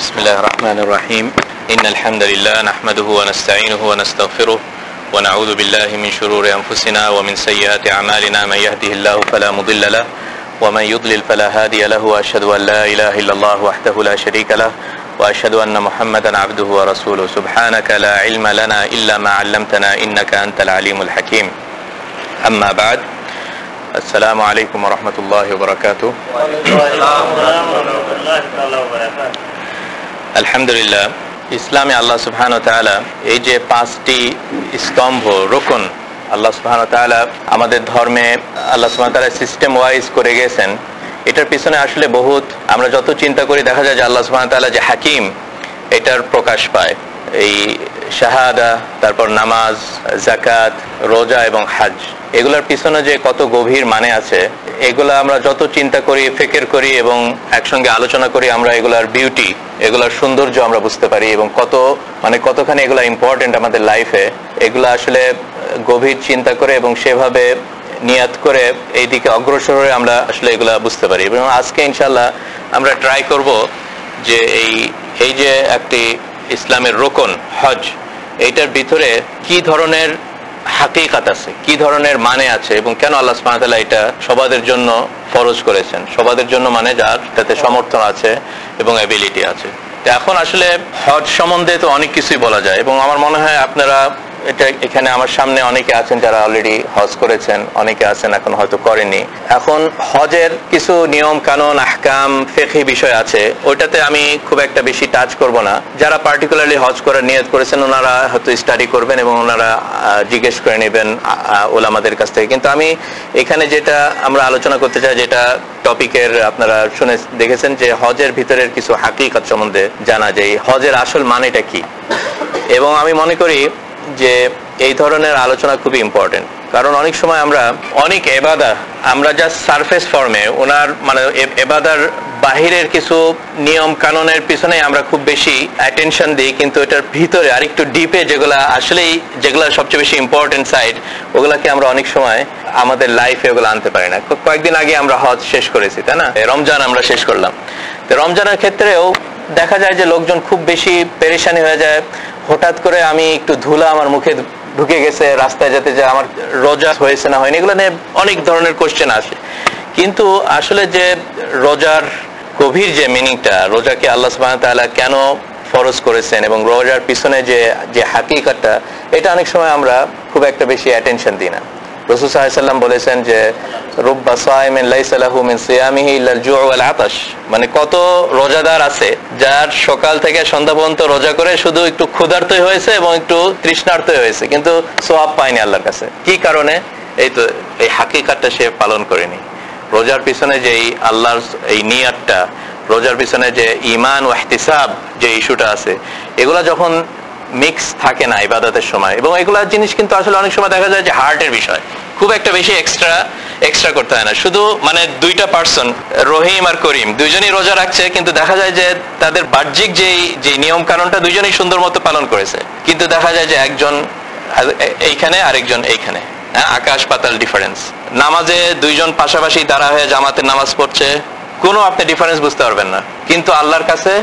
بسم الله الرحمن الرحيم إن الحمد لله نحمده ونستعينه ونستغفره ونعوذ بالله من شرور أنفسنا ومن سيئات أعمالنا من يهده الله فلا مضل له ومن يضلل فلا هادي له وأشهد أن لا إله إلا الله وحده لا شريك له وأشهد أن محمدا عبده ورسوله سبحانك لا علم لنا إلا ما علمتنا إنك أنت العليم الحكيم أما بعد السلام عليكم ورحمة الله وبركاته আলহামদুলিল্লাহ ইসলামে আল্লাহ সুবহানাহু ওয়া তাআলা এই যে পাঁচটি স্তম্ভ রুকন আল্লাহ সুবহানাহু ওয়া তাআলা আমাদের ধর্মে আল্লাহ সুবহানাহু ওয়া তাআলা সিস্টেম ওয়াইজ করে গেছেন। এটার পিছনে আসলে বহুত আমরা যত চিন্তা করি দেখা যায় যে আল্লাহ সুবহানাহু ওয়া তাআলা যে হাকিম এটার প্রকাশ পায়। এই শাহাদা, তারপর নামাজ, যাকাত, রোজা এবং হজ, এগুলোর পিছনে যে কত গভীর মানে আছে এগুলা আমরা যত চিন্তা করি, ফিকির করি এবং একসঙ্গে আলোচনা করি, আমরা এগুলার বিউটি, এগুলার সৌন্দর্য আমরা বুঝতে পারি এবং কতখানি এগুলা ইম্পর্টেন্ট আমাদের লাইফে। এগুলা আসলে গভীর চিন্তা করে এবং সেভাবে নিয়াত করে এই দিকে অগ্রসর হয়ে আমরা আসলে এগুলা বুঝতে পারি। এবং আজকে ইনশাআল্লাহ আমরা ট্রাই করব যে এই যে একটি ইসলামের রোকন হজ, এইটার ভিতরে কি ধরনের হাকিকাত আছে, কি ধরনের মানে আছে এবং কেন আল্লাহ সুবহানাহু ওয়া তাআলা এটা সবাদের জন্য ফরজ করেছেন। সবাদের জন্য মানে যার তাতে সমর্থন আছে এবং অ্যাবিলিটি আছে। এখন আসলে হজ সম্বন্ধে তো অনেক কিছুই বলা যায় এবং আমার মনে হয় আপনারা এখানে আমার সামনে অনেকে আছেন যারা অলরেডি হজ করেছেন, অনেকে আছেন এখন হয়তো করেনি। এখন হজের কিছু নিয়ম কানুন, আহকাম, ফিকহি বিষয় আছে, ওইটাতে আমি খুব একটা বেশি টাচ করব না। যারা পার্টিকুলারলি হজ করার নিয়ত করেছেন ওনারা হয়তো স্টাডি করবেন এবং ওনারা জিজ্ঞেস করে নেবেন ওলামাদের কাছ থেকে। কিন্তু আমি এখানে যেটা আমরা আলোচনা করতে চাই, যেটা টপিকের আপনারা শুনে দেখেছেন যে হজের ভিতরের কিছু হাকিকত সম্বন্ধে জানা যায়, হজের আসল মানেটা কি। এবং আমি মনে করি যে এই ধরনের আলোচনা খুবই ইম্পর্টেন্ট, কারণ অনেক সময় আমরা অনেক এবাদা আমরা জাস্ট সারফেস ফর্মে ওনার মানে এবাদার বাহিরের কিছু নিয়ম কানুনের পিছনে আমরা খুব বেশি অ্যাটেনশন দিই, কিন্তু এটার ভিতরে আরেকটু ডিপে যেগুলা সবচেয়ে বেশি ইম্পর্টেন্ট সাইড, ওগুলাকে আমরা অনেক সময় আমাদের লাইফে ওগুলো আনতে পারি না। কয়েকদিন আগে আমরা হজ শেষ করেছি, তাই না? রমজান আমরা শেষ করলাম। তো রমজানের ক্ষেত্রেও দেখা যায় যে লোকজন খুব বেশি পেরেশানি হয়ে যায়। হঠাৎ করে আমি একটু ধুলা আমার মুখে ঢুকে গেছে, রাস্তায় যেতে যে আমার রোজা হয়েছে না হয়নি, এগুলো নিয়ে অনেক ধরনের কোশ্চেন আসে। কিন্তু আসলে যে রোজার গভীর যে মিনিংটা, রোজাকে আল্লাহ সুবহানাহু ওয়া তাআলা কেন ফরজ করেছেন এবং রোজার পিছনে যে হাকিকতটা, এটা অনেক সময় আমরা খুব একটা বেশি অ্যাটেনশন দিই না। রাসূল সাল্লাল্লাহু আলাইহি ওয়াসাল্লাম বলেছেন যে রুব্বা সাইমিন লাইসা লাহু মিন সিয়ামিহি ইল্লাল জু' ওয়াল আতাশ, মানে কত রোজাদার আছে যার সকাল থেকে সন্ধ্যা পর্যন্ত রোজা করে শুধু একটু ক্ষুধার্তই হয়েছে এবং একটু তৃষ্ণার্তই হয়েছে, কিন্তু সওয়াব পায়নি আল্লাহর কাছে। কি কারণে? এই তো এই হাকিকতটা সে পালন করেনি। রোজার পিছনে যে আল্লাহর এই নিয়াতটা, রোজার পিছনে যে ঈমান ও ইহতিসাব যে ইস্যুটা আছে, এগুলা যখন মিক্স থাকে না ইবাদতের সময়, এবং এগুলা জিনিস কিন্তু আসলে অনেক সময় দেখা যায় যে হার্টের বিষয়, খুব একটা বেশি এক্সট্রা করতে হয় না। শুধু মানে দুইটা পার্সন, রহিম আর করিম, দুইজনই রোজা রাখছে, কিন্তু দেখা যায় যে তাদের বাহ্যিক যে নিয়ম কানুনটা দুইজনই সুন্দর মতো পালন করেছে, কিন্তু দেখা যায় যে একজন এইখানে আরেকজন এইখানে, আকাশ পাতাল ডিফারেন্স। নামাজে দুইজন পাশাপাশি দাঁড়া হয়ে জামাতের নামাজ পড়ছে, কোনো আপনি ডিফারেন্স বুঝতে পারবেন না, কিন্তু আল্লাহর কাছে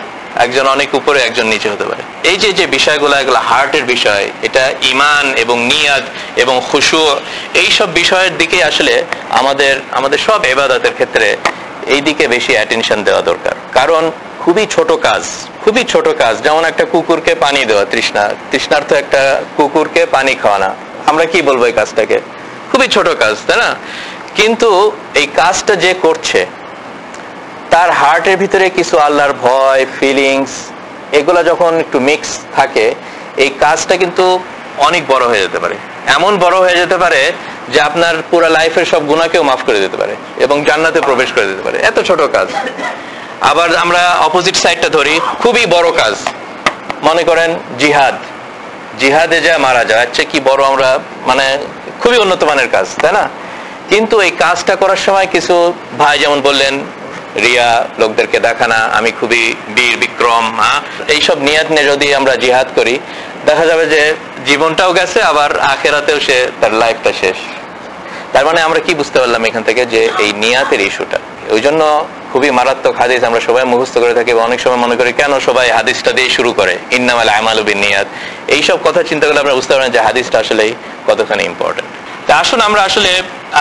একজন অনেক উপরে একজন নিচে হতে পারে। এই যে বিষয়গুলো, এগুলো হার্টের বিষয়, এটা ঈমান এবং নিয়াত এবং খুশু, এইসব বিষয়ের দিকে আসলে আমাদের সব ইবাদতের ক্ষেত্রে এই দিকে বেশি অ্যাটেনশন দেওয়া দরকার। কারণ খুবই ছোট কাজ, যেমন একটা কুকুরকে পানি দেওয়া, তৃষ্ণার্থ একটা কুকুরকে পানি খাওয়ানো, আমরা কি বলবো এই কাজটাকে? খুবই ছোট কাজ, তাই না? কিন্তু এই কাজটা যে করছে তার হার্টের ভিতরে কিছু আল্লাহর ভয়, ফিলিংস, এগুলা যখন একটু মিক্স থাকে, এই কাজটা কিন্তু অনেক বড় হয়ে যেতে পারে। এমন বড় হয়ে যেতে পারে যে আপনার পুরো লাইফের সব গুনাহকেও মাফ করে দিতে পারে এবং জান্নাতে প্রবেশ করে দিতে পারে, এত ছোট কাজ। আবার আমরা অপোজিট সাইডটা ধরি, খুবই বড় কাজ, মনে করেন জিহাদে যা মারা যায়, আচ্ছা কি বড়, আমরা মানে খুবই উন্নত মানের কাজ, তাই না? কিন্তু এই কাজটা করার সময় কিছু ভাই যেমন বললেন, রিয়া, লোকদেরকে দেখানা, আমি খুবই বীর বিক্রম, এইসব নিয়ত নিয়ে যদি আমরা জিহাদ করি, দেখা যাবে যে জীবনটাও গেছে, আবার আখেরাতেও তার লাইফটা শেষ। তার মানে আমরা কি বুঝতে পারলাম এখান থেকে, যে এই নিয়াতের ইস্যুটা। ওই জন্য খুবই মারাত্মক হাদিস, আমরা সবাই মুখস্থ করে থাকি। অনেক সময় মনে করি কেন সবাই হাদিসটা দিয়ে শুরু করে, ইন্নামাল আমালু বিন্নিয়াত, এইসব কথা চিন্তা করলে আমরা বুঝতে পারেন যে হাদিসটা আসলেই কতখানি ইম্পর্টেন্ট। তা আসুন আমরা আসলে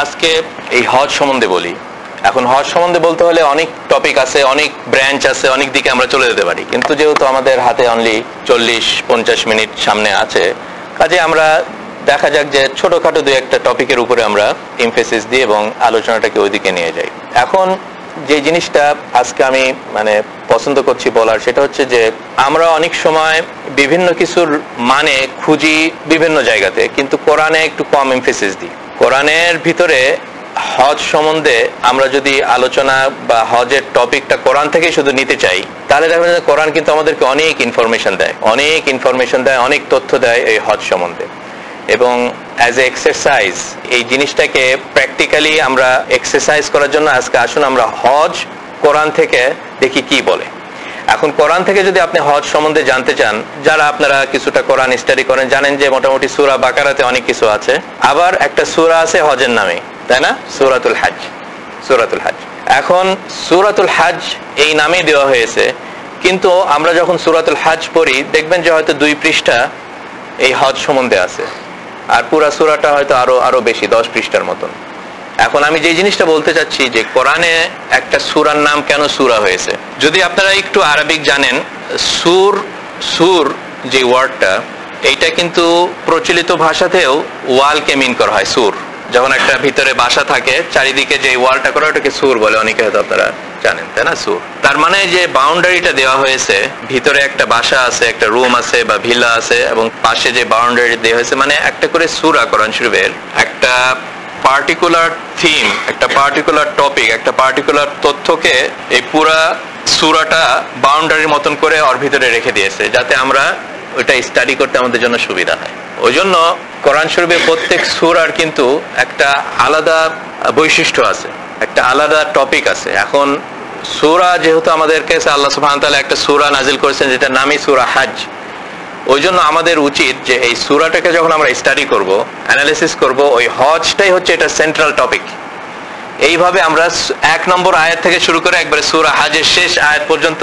আজকে এই হজ সম্বন্ধে বলি। এখন হজ সম্বন্ধে বলতে হলে অনেক টপিক আছে, অনেক ব্রাঞ্চ আছে, অনেক দিকে আমরা চলে যেতে পারি, কিন্তু যেহেতু আমাদের হাতে অনলি 40-50 মিনিট সামনে আছে, কাজে আমরা দেখা যাক যে ছোটখাটো দুই একটা টপিকের উপরে আমরা এমফেসিস দিই এবং আলোচনাটাকে ওইদিকে নিয়ে যাই। এখন যে জিনিসটা আজকে আমি পছন্দ করছি বলার, সেটা হচ্ছে যে আমরা অনেক সময় বিভিন্ন কিছুর মানে খুঁজি বিভিন্ন জায়গাতে, কিন্তু কোরআনে একটু কম এমফেসিস দিই। কোরআনের ভিতরে হজ সম্বন্ধে আমরা যদি আলোচনা বা হজের টপিকটা কোরআন থেকে শুধু নিতে চাই, তাহলে দেখবেন যে কোরআন কিন্তু আমাদেরকে অনেক ইনফরমেশন দেয়, অনেক তথ্য দেয় এই হজ সম্বন্ধে। এবং অ্যাজ এ এক্সারসাইজ এই জিনিসটাকে প্র্যাকটিক্যালি আমরা এক্সারসাইজ করার জন্য আজকে আসুন আমরা হজ কোরআন থেকে দেখি কি বলে। এখন কোরআন থেকে যদি আপনি হজ সম্বন্ধে জানতে চান, যারা আপনারা কিছুটা কোরআন স্টাডি করেন জানেন যে মোটামুটি সূরা বাকারাতে অনেক কিছু আছে, আবার একটা সূরা আছে হজের নামে, তাই না? সূরাতুল হজ। এখন সূরাতুল হজ এই নামে দেওয়া হয়েছে, কিন্তু আমরা যখন সূরাতুল হজ পড়ি দেখবেন যে হয়তো 2 পৃষ্ঠা এই হজ সম্বন্ধে আছে, আর পুরা সূরাটা হয়তো আরো বেশি 10 পৃষ্ঠার মতন। এখন আমি যে জিনিসটা বলতে চাচ্ছি যে কোরআনে একটা সূরার নাম কেন সূরা হয়েছে। যদি আপনারা একটু আরবিক জানেন, সুর যে ওয়ার্ডটা, এইটা কিন্তু প্রচলিত ভাষাতেও ওয়ালকে মিন করা হয়। সুর যখন একটা ভিতরে বাসা থাকে, চারিদিকে যে ওয়ালটা করা, ওটাকে সুর বলে, অনেকে হয়তো আপনারা জানেন, তাই না? সুর তার মানে যে বাউন্ডারিটা দেওয়া হয়েছে, ভিতরে একটা বাসা আছে, একটা রুম আছে বা ভিলা আছে, এবং পাশে যে বাউন্ডারি দেওয়া হয়েছে, মানে একটা করে সূরা কোরআন শরীফের একটা পার্টিকুলার থিম, একটা পার্টিকুলার টপিক, একটা পার্টিকুলার তথ্যকে এই পুরা সূরাটা বাউন্ডারির মতন করে ওর ভিতরে রেখে দিয়েছে, যাতে আমরা ওটা স্টাডি করতে আমাদের জন্য সুবিধা হয়। ওই জন্য কোরআন শরীফের প্রত্যেক সূরার কিন্তু একটা আলাদা বৈশিষ্ট্য আছে, একটা আলাদা টপিক আছে। এখন সূরা যেহেতু আমাদের কাছে আল্লাহ সুবহানাহু ওয়া তাআলা একটা সূরা নাজিল করেছেন যেটা নামই সূরা হজ, ওই জন্য আমাদের উচিত যে এই সূরাটাকে যখন আমরা স্টাডি করব, অ্যানালিসিস করব, ওই হজটাই হচ্ছে এটা সেন্ট্রাল টপিক। এইভাবে আমরা 1 নম্বর আয়াত থেকে শুরু করে একবারে সূরা হজের শেষ আয়াত পর্যন্ত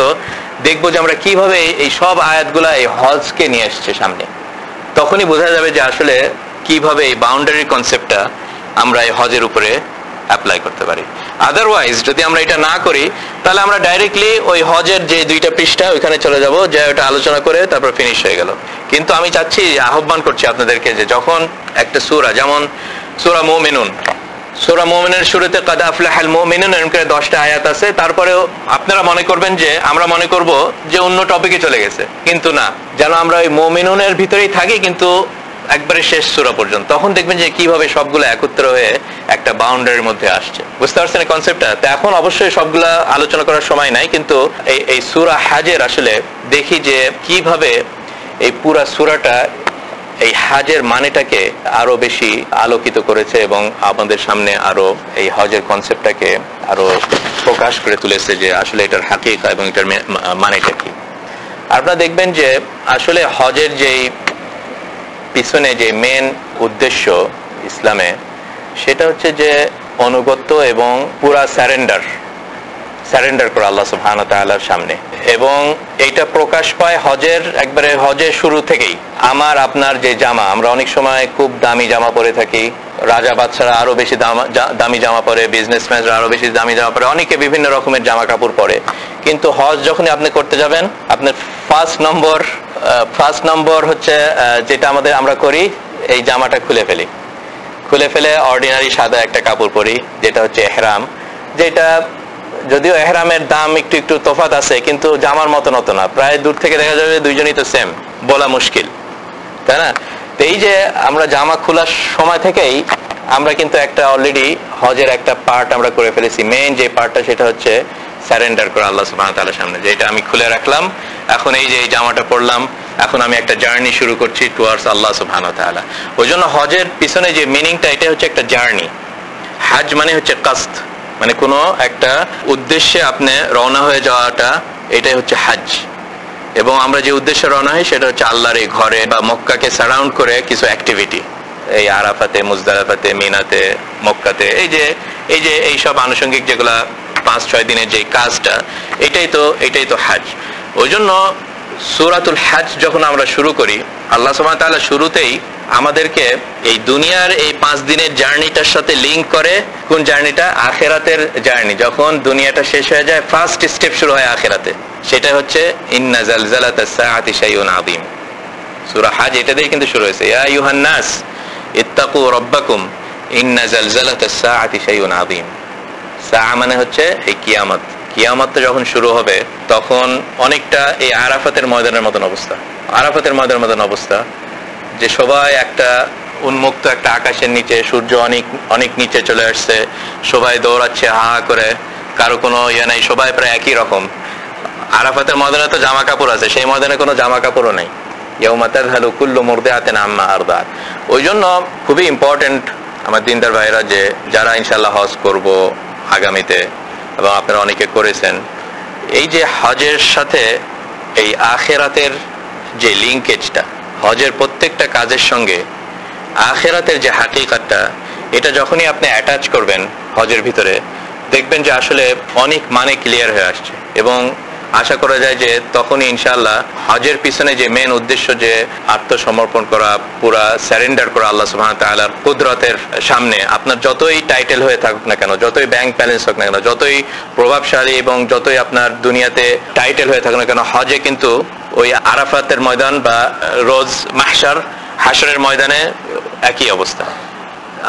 দেখবো যে আমরা কিভাবে এই সব আয়াতগুলা এই হজকে নিয়ে এসেছে সামনে। তখনই বোঝা যাবে যে আসলে কিভাবে এই বাউন্ডারির কনসেপ্টটা আমরা এই হজের উপরে অ্যাপ্লাই করতে পারি। আদারওয়াইজ যদি আমরা এটা না করি, তাহলে আমরা ডাইরেক্টলি ওই হজের যে 2টা পৃষ্ঠা ওইখানে চলে যাব, যে ওটা আলোচনা করে তারপর ফিনিশ হয়ে গেল। কিন্তু আমি চাচ্ছি, আহ্বান করছি আপনাদেরকে, যে যখন একটা সূরা, যেমন সূরা মুমিনুনের শুরুতে কাদ আফলাহাল মুমিনুন এরকম করে 10টা আয়াত আছে, তারপরেও আপনারা মনে করবেন যে আমরা মনে করব যে অন্য টপিকে চলে গেছে, কিন্তু না, যেন আমরা ওই মুমিনুনের ভিতরেই থাকি কিন্তু একবারে শেষ সূরা পর্যন্ত। তখন দেখবেন যে কিভাবে সবগুলো একত্র হয়ে একটা বাউন্ডারির মধ্যে আসছে। বুঝতে পারছেন এই কনসেপ্টটা? তো এখন অবশ্যই সবগুলা আলোচনা করার সময় নাই, কিন্তু এই সূরা হজের আসলে দেখি যে কিভাবে এই পুরা সূরাটা এই হজের মানেটাকে আরো বেশি আলোকিত করেছে এবং আমাদের সামনে আরো এই হজের কনসেপ্টটাকে আরো প্রকাশ করে তুলেছে, যে আসলে এটার হাকিকত এবং এটার মানেটা কি। আপনারা দেখবেন যে আসলে হজের যেই পিছনে যে মেন উদ্দেশ্য ইসলামে, সেটা হচ্ছে যে অনুগত্য এবং পুরা সারেন্ডার করা আল্লাহ সুবহানাহু ওয়া তাআলার সামনে। এবং এইটা প্রকাশ পায় হজের শুরু থেকেই। আমার আপনার যে জামা, আমরা অনেক সময় খুব দামি জামা পরে থাকি, রাজা বাদশারা আরো বেশি দামি জামা পরে, বিজনেসম্যানরা আরো বেশি দামি জামা পরে, অনেকে বিভিন্ন রকমের জামা কাপড় পরে। কিন্তু হজ যখনই আপনি করতে যাবেন, আপনার ফার্স্ট নম্বর হচ্ছে যেটা আমরা করি, এই জামাটা খুলে ফেলে অর্ডিনারি সাদা একটা কাপড় পরি, যেটা হচ্ছে এহরাম। যেটা যদিও এহরামের দাম একটু তফাৎ আছে, কিন্তু জামার মতো না, প্রায় দূর থেকে দেখা যাবে দুইজনই তো সেম, বলা মুশকিল, তাই না? তো এই যে আমরা জামা খোলার সময় থেকেই আমরা কিন্তু একটা অলরেডি হজের একটা পার্ট আমরা করে ফেলেছি। মেইন যে পার্টটা, সেটা হচ্ছে সারেন্ডার করা আল্লাহ সুবহানাহু ওয়া তাআলার সামনে, যে এটা আমি খুলে রাখলাম, এখন এই যে এই জামাটা পরলাম, এখন আমি একটা জার্নি শুরু করছি টুয়ার্ডস আল্লাহ সুবহানাহু ওয়া তাআলা। ওই জন্য হজের পিছনে যে মিনিংটা, এটা হচ্ছে একটা জার্নি। হজ মানে হচ্ছে কাসদ, মানে কোনো একটা উদ্দেশ্যে আপনি রওনা হয়ে যাওয়াটা, এটাই হচ্ছে হজ। এবং আমরা যে উদ্দেশ্যে রওনা হই, সেটা হচ্ছে আল্লাহর এই ঘরে বা মক্কাকে সারাউন্ড করে কিছু অ্যাক্টিভিটি, এই আরাফাতে, মুজদালিফাতে, মিনাতে, মক্কাতে, এই যে এই সব আনুষঙ্গিক যেগুলা 5-6 দিনের যে কাজটা, এটাই তো হজ। ওই জন্য সূরাতুল হজ যখন আমরা শুরু করি, আল্লাহ সুবহানাহু ওয়া তাআলা শুরুতেই আমাদেরকে এই দুনিয়ার এই 5 দিনের জার্নিটার সাথে লিংক করে। কোন জার্নিটা? আখিরাতের জার্নি। যখন দুনিয়াটা শেষ হয়ে যায়, ফার্স্ট স্টেপ শুরু হয় আখিরাতে, সেটা হচ্ছে ইন্না জালজালাতাস সাআতি শাইউন আযীম। সূরা হজ এটা দিয়ে কিন্তু শুরু হয়েছে, ইয়া আইয়ুহান নাস ইত্তাকু রাব্বাকুম ইন্না জালজালাতাস সাআতি শাইউন আযীম। সাআ মানে হচ্ছে এই কিয়ামত। কিয়ামতটা যখন শুরু হবে তখন অনেকটা এই আরাফাতের ময়দানের মতন অবস্থা। আরাফাতের ময়দানের মতন অবস্থা যে সবাই একটা উন্মুক্ত একটা আকাশের নিচে, সূর্য অনেক অনেক নিচে চলে আসছে, সবাই দৌড়াচ্ছে হা হা করে, কারো কোনো ইয়ে নাই, সবাই প্রায় একই রকম। আরাফাতের ময়দানে তো জামা কাপড় আছে, সেই ময়দানে কোনো জামা কাপড়ও নেই। ইয়াউমা তাযহালু কুল্লু মুরদিআতিন আম্মা আরদাত। ওই জন্য খুবই ইম্পর্টেন্ট আমার দিনদার ভাইরা, যে যারা ইনশাআল্লাহ হজ করব আগামীতে, এবং আপনারা অনেকে করেছেন, এই যে হজের সাথে এই আখিরাতের যে লিঙ্কেজটা, হজের প্রত্যেকটা কাজের সঙ্গে আখিরাতের যে হাকিকতটা, এটা যখনই আপনি অ্যাটাচ করবেন হজের ভিতরে, দেখবেন যে আসলে অনেক মানে ক্লিয়ার হয়ে আসছে। এবং আশা করা যায় যে তখনই ইনশাআল্লাহ হজের পিছনে যে মেন উদ্দেশ্য, যে আত্মসমর্পণ করা, পুরা স্যারেন্ডার করা আল্লাহ সুবহানাহু ওয়া তাআলার কুদরতের সামনে, আপনার যতই টাইটেল হয়ে থাকুক না কেন, যতই ব্যাংক ব্যালেন্স হোক না কেন, যতই প্রভাবশালী এবং যতই আপনার দুনিয়াতে টাইটেল হয়ে থাকুক না কেন, হজে কিন্তু ওই আরাফাতের ময়দান বা রোজ হাশরের ময়দানে একই অবস্থা।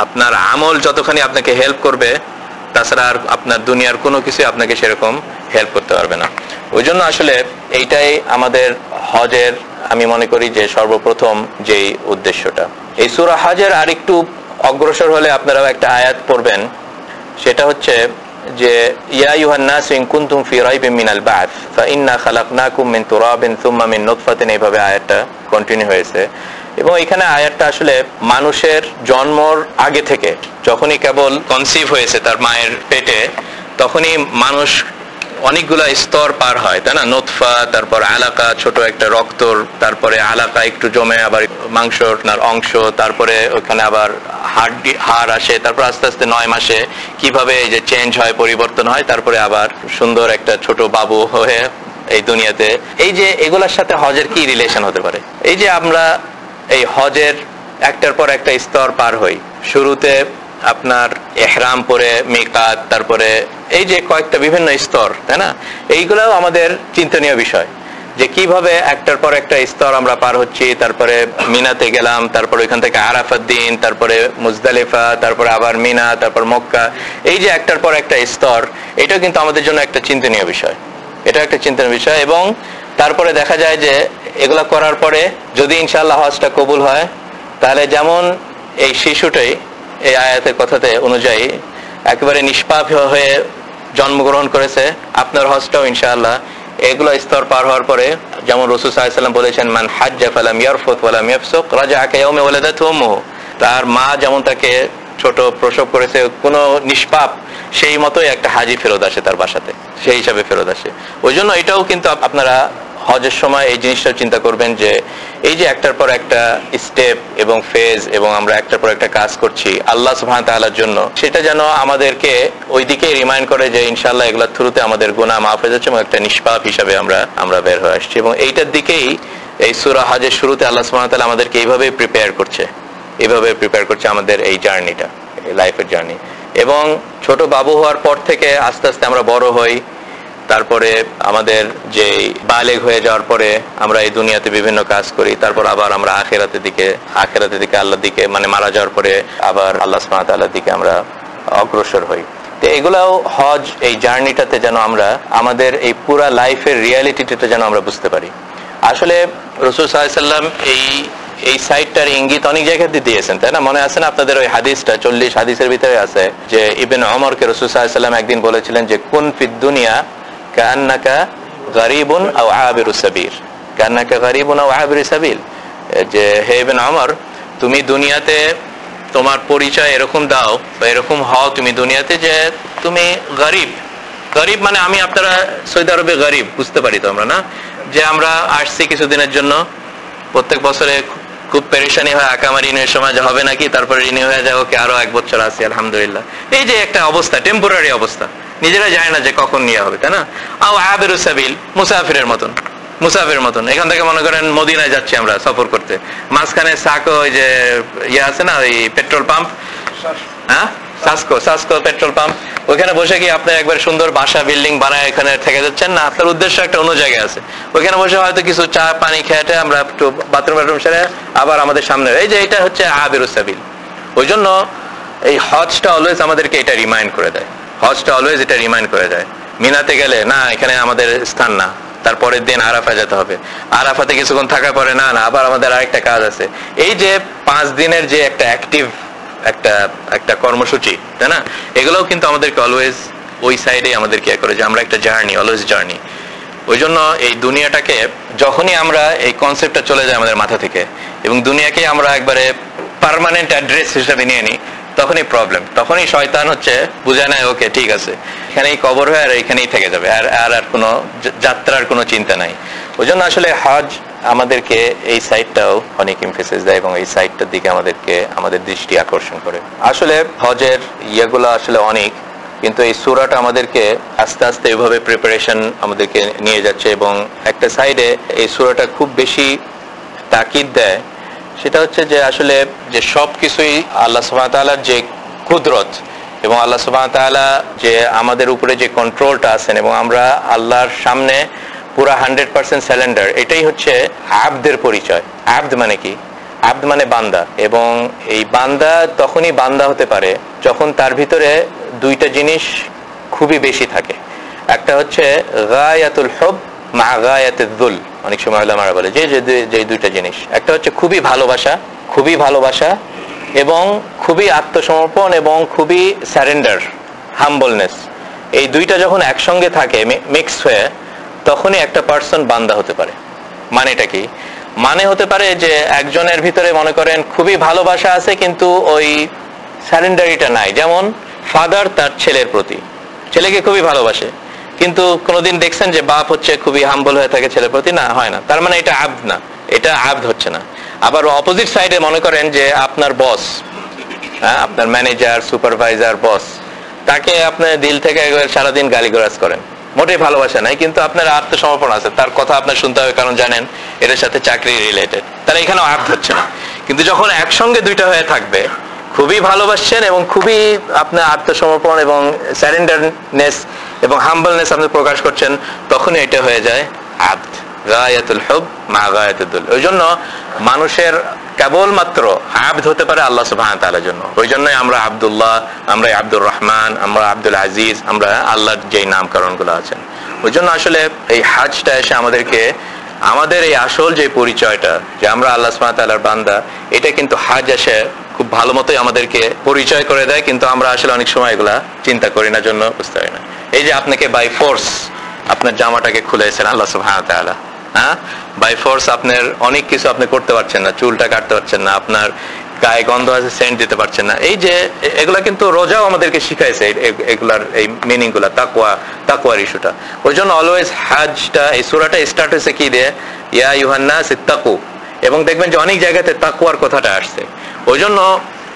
আপনার আমল যতখানি আপনাকে হেল্প করবে, তাছাড়া আর আপনার দুনিয়ার কোনো কিছু আপনাকে সেরকম হেল্প করতে পারবে না। ওই জন্য আসলে এইটাই আমাদের হজের, আমি মনে করি যে সর্বপ্রথম যেই উদ্দেশ্যটা। এই সূরা হজের আরেকটু অগ্রসর হলে আপনারাও একটা আয়াত পড়বেন, সেটা হচ্ছে যে ইয়া আইয়ুহান নাস ইন কুনতুম ফি রাইবিন মিনাল বা'থ ফাইন্না খালাকনাকুম মিন তুরাবিন সুম্মা মিন নুতফাতিন, এইভাবে আয়াতটা কন্টিনিউ হয়েছে। এবং এখানে আয়াতটা আসলে মানুষের জন্মর আগে থেকে, যখনই কেবল কনসিভ হয়েছে তার মায়ের পেটে, তখনই মানুষ অনেকগুলা স্তর পার হয়, তাই না? নুতফা, তারপর আলাকা, ছোট একটা রক্তর, তারপরে আলাকা একটু জমে আবার মাংসর অংশ, তারপরে ওখানে আবার হাড় আসে, তারপর আস্তে আস্তে 9 মাসে কিভাবে এই যে চেঞ্জ হয়, পরিবর্তন হয়, তারপরে আবার সুন্দর একটা ছোট বাবু হয়ে এই দুনিয়াতে। এই যে এগুলার সাথে হজের কি রিলেশন হতে পারে? এই যে আমরা এই হজের একটার পর একটা স্তর পার হই, শুরুতে আপনার ইহরাম পরে মিকাত, তারপরে এই যে কয়েকটা বিভিন্ন স্তর, তাই না? এইগুলাও আমাদের চিন্তনীয় বিষয়, যে কিভাবে একটার পর একটা স্তর আমরা পার হচ্ছি। তারপরে মিনাতে গেলাম, তারপরে ওইখান থেকে আরাফাত দিন, তারপরে মুজদালিফা, তারপরে আবার মিনা, তারপর মক্কা। এই যে একটার পর একটা স্তর, এটা কিন্তু আমাদের জন্য একটা চিন্তনীয় বিষয়, এটা একটা চিন্তনীয় বিষয়। এবং তারপরে দেখা যায় যে এগুলা করার পরে যদি ইনশাআল্লাহ হজটা কবুল হয়, তাহলে যেমন এই শিশুটাই এই আয়াতের কথাতে অনুযায়ী একেবারে নিষ্পাপ হয়ে জন্মগ্রহণ করেছে, আপনার হজটাও ইনশাআল্লাহ এগুলো স্তর পার হওয়ার পরে, যেমন রাসূল সাল্লাল্লাহু আলাইহি ওয়াসাল্লাম বলেছেন, মান হাজ্জা ফালাম ইয়ারফুত ওয়ালাম ইয়াফসুক রাজাআ কায়াউমি ওয়ালাদাতহু উম্মুহু। তার মা যেমন তাকে ছোট প্রসব করেছে, কোনো নিষ্পাপ সেই মতোই একটা হাজি ফেরত আসে তার বাসাতে, সেই হিসাবে ফেরত আসে। ওই জন্য এটাও কিন্তু আপনারা হজের সময় এই জিনিসটা চিন্তা করবেন, যে এই যে একটার পর একটা স্টেপ এবং ফেজ, এবং আমরা একটার পর একটা কাজ করছি আল্লাহ সুবহানাহু ওয়া তাআলার জন্য, সেটা যেন আমাদেরকে ওই দিকে রিমাইন্ড করে যে ইনশাআল্লাহ এগুলোর থ্রুতে আমাদের গুনাহ মাফ হয়ে যাচ্ছে এবং একটা নিষ্পাপ হিসাবে আমরা বের হয়ে আসছি। এবং এইটার দিকেই এই সূরা হজের শুরুতে আল্লাহ সুবহানাহু ওয়া তাআলা আমাদেরকে এইভাবে প্রিপেয়ার করছে আমাদের এই জার্নিটা, লাইফের জার্নি। এবং ছোট বাবু হওয়ার পর থেকে আস্তে আস্তে আমরা বড় হই, তারপরে আমাদের যে বালেগ হয়ে যাওয়ার পরে আমরা এই দুনিয়াতে বিভিন্ন কাজ করি, তারপর আবার আমরা আখিরাতের দিকে আল্লাহর দিকে, মানে মারা যাওয়ার পরে আবার আল্লাহ সুবহানাহু ওয়া তাআলার দিকে আমরা অগ্রসর হই। তো এগুলাও হজ, এই জার্নিটাতে যেন আমরা আমাদের এই পুরা লাইফের রিয়ালিটিটা যেন আমরা বুঝতে পারি। আসলে রাসূল সাল্লাল্লাহু আলাইহি ওয়াসাল্লাম এই সাইডটার ইঙ্গিত অনেক জায়গায় দিয়েছেন, তাই না? মনে আছে না আপনাদের ওই হাদিসটা, 40 হাদিসের ভিতরে আছে, যে ইবনে ওমরকে রাসূল সাল্লাল্লাহু আলাইহি ওয়াসাল্লাম একদিন বলেছিলেন যে কুন ফিদ দুনিয়া কান্নাকা গারিবুন আও আবিরুস সাবিল, কান্নাকা গারিবুন আও আবিরুস সাবিল, যে হে ইবনে ওমর, তুমি দুনিয়াতে তোমার পরিচয় এরকম দাও বা এরকম হও তুমি দুনিয়াতে, যে তুমি গরিব মানে আমি, আপনারা সৌদি আরবে গরিব বুঝতে পারি তো আমরা, না? যে আমরা আসছি কিছুদিনের জন্য, প্রত্যেক বছরে খুব পেরেশানি হয়, আকামা রিনিউর সময় যে হবে নাকি, তারপরে রিনিউ হয়ে যায়, ওকে আরো 1 বছর আছি আলহামদুলিল্লাহ। এই যে একটা অবস্থা, টেম্পোরারি অবস্থা, নিজেরা জানে না যে কখন নিয়ে হবে, তাই না? আও আবিরুস সাবিল, মুসাফিরের মতন এখান থেকে মনে করেন মদিনায় যাচ্ছি আমরা সফর করতে, মাঝখানে সাকো ওই যে ইয়ে আছে না ওই পেট্রোল পাম্প, হ্যাঁ সাসকো পেট্রোল পাম্প, ওইখানে বসে কি আপনি একবার সুন্দর বাসা বিল্ডিং বানায় এখানে থেকে যাচ্ছেন না, আপনার উদ্দেশ্য একটা অন্য জায়গায় আছে। ওইখানে বসে হয়তো কিছু চা পানি খেয়ে আমরা একটু বাথরুম সেরে আবার আমাদের সামনে, এই যে এটা হচ্ছে আবিরুস সাবিল। ওই জন্য এই হজটা অলওয়েজ আমাদেরকে এটা রিমাইন্ড করে দেয়, মিনাতে গেলে না এখানে আমাদের স্থান না, তারপরের দিন আরাফা যেতে হবে, আরাফাতে কিছুক্ষণ থাকার পরে না আবার আমাদের আরেকটা কাজ আছে। এই যে 5 দিনের যে একটা অ্যাক্টিভ একটা কর্মসূচি, তাই না, এগুলোও কিন্তু আমাদেরকে অলওয়েজ ওই সাইডে আমাদেরকে করে যে আমরা একটা অলওয়েজ জার্নি। ওই জন্য এই দুনিয়াটাকে যখনই আমরা এই কনসেপ্টটা চলে যায় আমাদের মাথা থেকে এবং দুনিয়াকে আমরা একবারে পার্মানেন্ট অ্যাড্রেস হিসেবে নিয়ে নিই, তখনই প্রবলেম, তখনই শয়তান হচ্ছে বুঝায় নেয় ওকে ঠিক আছে এখানেই কবর হয়ে আর এখানেই থেকে যাবে, আর কোনো যাত্রার কোনো চিন্তা নাই। ওই জন্য আসলে হজ আমাদেরকে এই সাইডটাও অনেক এমফেসিস দেয় এবং এই সাইডটার দিকে আমাদের দৃষ্টি আকর্ষণ করে। আসলে হজের ইয়েগুলো আসলে অনেক, কিন্তু এই সূরাটা আমাদেরকে আস্তে আস্তে এইভাবে প্রিপারেশন আমাদেরকে নিয়ে যাচ্ছে এবং একটা সাইডে এই সূরাটা খুব বেশি তাকিদ দেয়, সেটা হচ্ছে যে আসলে যে সব কিছুই আল্লাহ সুবহানাহু ওয়া তাআলার যে কুদরত এবং আল্লাহ সুবহানাহু ওয়া তাআলা যে আমাদের উপরে যে কন্ট্রোলটা আছেন এবং আমরা আল্লাহর সামনে পুরা 100% স্যারেন্ডার, এটাই হচ্ছে আবদের পরিচয়। আবদ মানে কি? আবদ মানে বান্দা, এবং এই বান্দা তখনই বান্দা হতে পারে যখন তার ভিতরে দুইটা জিনিস খুবই বেশি থাকে। একটা হচ্ছে গায়াতুল হুব মা গায়াতুল যুল, অনেক সময় ওলামারা বলে যে দুইটা জিনিস, একটা হচ্ছে খুবই ভালোবাসা এবং খুবই আত্মসমর্পণ এবং খুবই স্যারেন্ডার, হাম্বলনেস। এই দুইটা যখন একসঙ্গে থাকে মিক্স হয়ে, তখনই একটা পার্সন বান্দা হতে পারে। মানেটা কি? মানে হতে পারে যে একজনের ভিতরে মনে করেন খুবই ভালোবাসা আছে কিন্তু ওই স্যারেন্ডারিটা নাই, যেমন ফাদার তার ছেলের প্রতি, ছেলেকে খুবই ভালোবাসে কিন্তু কোনোদিন দেখছেন যে বাপ হচ্ছে খুবই হাম্বল হয়ে থাকে ছেলের প্রতি? না, হয় না। তার মানে এটা আবদ না, এটা আবদ হচ্ছে না। আবার অপোজিট সাইডে মনে করেন যে আপনার বস, হ্যাঁ, আপনার ম্যানেজার, সুপারভাইজার, বস, তাকে আপনার দিল থেকে সারাদিন গালিগালাজ করেন, মোটেই ভালোবাসা নাই কিন্তু আপনার আত্মসমর্পণ আছে, তার কথা আপনার শুনতে হবে কারণ জানেন এটার সাথে চাকরি রিলেটেড, তাহলে এখানেও আবদ হচ্ছে না। কিন্তু যখন একসঙ্গে দুইটা হয়ে থাকবে, খুবই ভালোবাসছেন এবং খুবই আপনার আত্মসমর্পণ এবং স্যারেন্ডারনেস এবং হাম্বলনেস আপনি প্রকাশ করছেন, তখনই এটা হয়ে যায় আবদ, গায়াতুল হুব মা গায়াতুল যুল। ওই জন্য মানুষের কেবলমাত্র আবদ হতে পারে আল্লাহ সুবহানাহু ওয়া তাআলার জন্য। ওই জন্যই আমরা আব্দুল্লাহ, আমরা আব্দুর রহমান, আমরা আব্দুল আজিজ, আমরা আল্লাহর যেই নামকরণগুলো আছেন। ওই জন্য আসলে এই হজটা এসে আমাদেরকে আমাদের এই আসল যে পরিচয়টা যে আমরা আল্লাহ সুবহানাহু ওয়া তাআলার বান্দা, এটা কিন্তু হজ এসে খুব ভালো মতোই আমাদেরকে পরিচয় করে দেয়, কিন্তু আমরা আসলে অনেক সময় এগুলা চিন্তা করি না, জন্য বুঝতে পারি না। এই যে আপনাকে বাই ফোর্স আপনার জামাটাকে খুলেছেন আল্লাহ সুবহানাহু ওয়া তাআলা, হ্যাঁ, বাই ফোর্স আপনার অনেক কিছু আপনি করতে পারছেন না, চুলটা কাটতে পারছেন না, আপনার গায়ে গন্ধ আছে সেন্ট দিতে পারছেন না, এই যে এগুলা কিন্তু রোজাও আমাদেরকে শিখাইছে এগুলার এই মিনিং গুলা, তাকওয়ার ইস্যুটা। ওই জন্য অলওয়েজ হজটা এই সূরাটা স্টার্ট হয়েছে কি দিয়ে, ইয়া আইয়ুহান নাস ইত্তাকু, এবং দেখবেন যে অনেক জায়গাতে তাকওয়ার কথাটা আসছে। ওই জন্য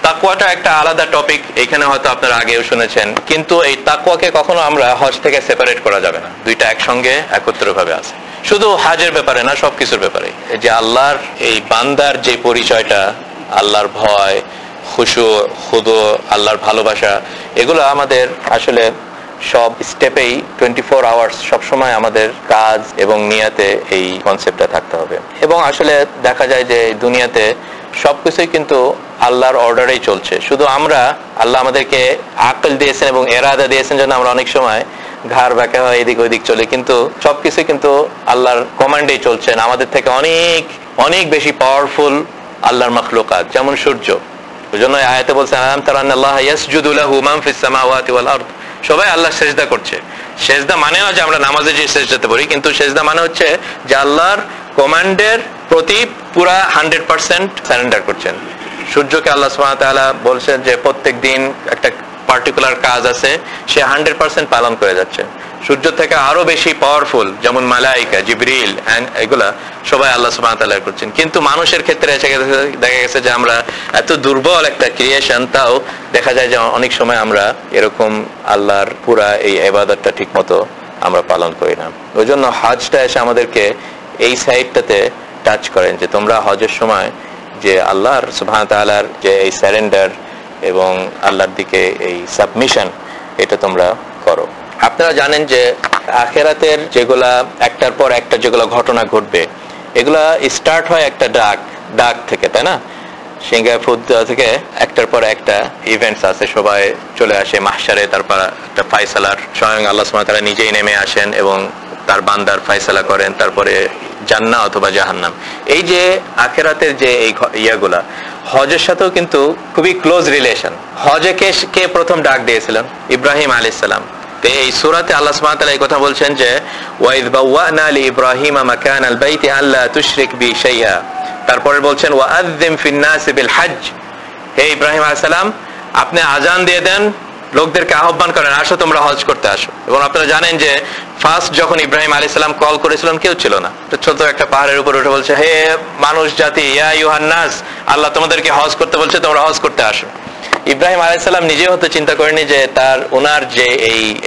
তাকওয়াটা একটা আলাদা টপিক, এখানে হয়তো আপনারা আগেও শুনেছেন, কিন্তু এই তাকওয়াকে কখনো আমরা হজ থেকে সেপারেট করা যাবে না, দুইটা একসঙ্গে একত্রভাবে আছে। শুধু হজের ব্যাপারে না, সবকিছুর ব্যাপারে যে আল্লাহর এই বান্দার যে পরিচয়টা, আল্লাহর ভয়, খুশু, খুদু, আল্লাহর ভালোবাসা, এগুলো আমাদের আসলে সব স্টেপেই 24 আওয়ার্স সবসময় আমাদের কাজ এবং নিয়াতে এই কনসেপ্টটা থাকতে হবে। এবং আসলে দেখা যায় যে দুনিয়াতে সবকিছুই কিন্তু আল্লাহর অর্ডারেই চলছে, শুধু আমরা, আল্লাহ আমাদেরকে আকল দিয়েছেন এবং এরাদা দিয়েছেন জন্য আমরা অনেক সময় ঘাড় বাঁকা হয় এদিক ওইদিক চলে, কিন্তু সবকিছু কিন্তু আল্লাহর কমান্ডেই চলছেন। আমাদের থেকে অনেক অনেক বেশি পাওয়ারফুল আল্লাহর মাখলুকাত, যেমন সূর্য। ওই জন্য আয়াতে বলছেন আলাম তারা আন্নাল্লাহা ইয়াসজুদু লাহু মান ফিস সামাওয়াতি ওয়াল আরদ, সবাই আল্লাহ সেজদা করছে। সেজদা মানে না যে আমরা নামাজে যে সেজদাতে পড়ি, কিন্তু সেজদা মানে হচ্ছে যে আল্লাহর কমান্ডের প্রতি পুরা 100% সারেন্ডার করছেন। সূর্যকে আল্লাহ সুবহানাহু ওয়া তাআলা বলছেন যে প্রত্যেক দিন একটা পার্টিকুলার কাজ আছে, সে 100% পালন করে যাচ্ছে। সূর্য থেকে আরো বেশি পাওয়ারফুল, যেমন মালাইকা, জিবরিল, এগুলা সবাই আল্লাহ সুবহানাহু ওয়া তাআলা করছেন। কিন্তু মানুষের ক্ষেত্রে এসে দেখা গেছে যে আমরা এত দুর্বল একটা ক্রিয়েশন, তাও দেখা যায় যে অনেক সময় আমরা এরকম আল্লাহর পুরা এই ইবাদতটা ঠিক মতো আমরা পালন করি না। ওই জন্য হজটা এসে আমাদেরকে এই সাইডটাতে টাচ করেন যে তোমরা হজের সময় যে আল্লাহর সুবহানাহু ওয়া তাআলার যে এই সারেন্ডার এবং আল্লাহর দিকে এই সাবমিশন, এটা তোমরা করো। আপনারা জানেন যে আখিরাতের যেগুলা একটার পর একটা যেগুলো ঘটনা ঘটবে, এগুলা স্টার্ট হয় একটা ডাক থেকে, তাই না? সিংহায় ফুদ দেওয়া থেকে একটার পর একটা ইভেন্টস আছে, সবাই চলে আসে মাহশারে, তারপর একটা ফায়সালার স্বয়ং আল্লাহ সুবহানাহু ওয়া তাআলা নিজেই নেমে আসেন এবং তার বান্দার ফায়সালা করেন, তারপরে জান্নাত অথবা জাহান্নাম। এই যে আখিরাতের যে এই ইয়াগুলা হজের সাথেও কিন্তু খুবই ক্লোজ রিলেশন। হজে কে প্রথম ডাক দিয়েছিলেন? ইব্রাহিম আলাইহিস সালাম। তো এই সূরাতে আল্লাহ সুবহানাহু ওয়া তাআলা এই কথা বলছেন যে ওয়াইদ বাওয়ানা লিইব্রাহিমা মাকানাল বাইতি আল্লা তুশরিক বি শাইআ, তারপরে বলছেন ওয়াআযযিম ফিন নাসি বিল হজ, হে ইব্রাহিম আলাইহিস সালাম আপনি আজান দিয়ে দেন, লোকদেরকে আহ্বান করেন, আসো তোমরা হজ করতে আসো। এবং আপনারা জানেন যে ফার্স্ট যখন ইব্রাহিম আলাইহিস সালাম কল করেছিলেন কেউ ছিল না, ছোট একটা পাহাড়ের উপর উঠে বলছে হে মানুষ জাতি, ইয়া আইয়ুহান নাস, আল্লাহ তোমাদেরকে হজ করতে বলছে, তোমরা হজ করতে আসো। ইব্রাহিম আলাইহিস সালাম নিজে হতে চিন্তা করেনি যে ওনার যে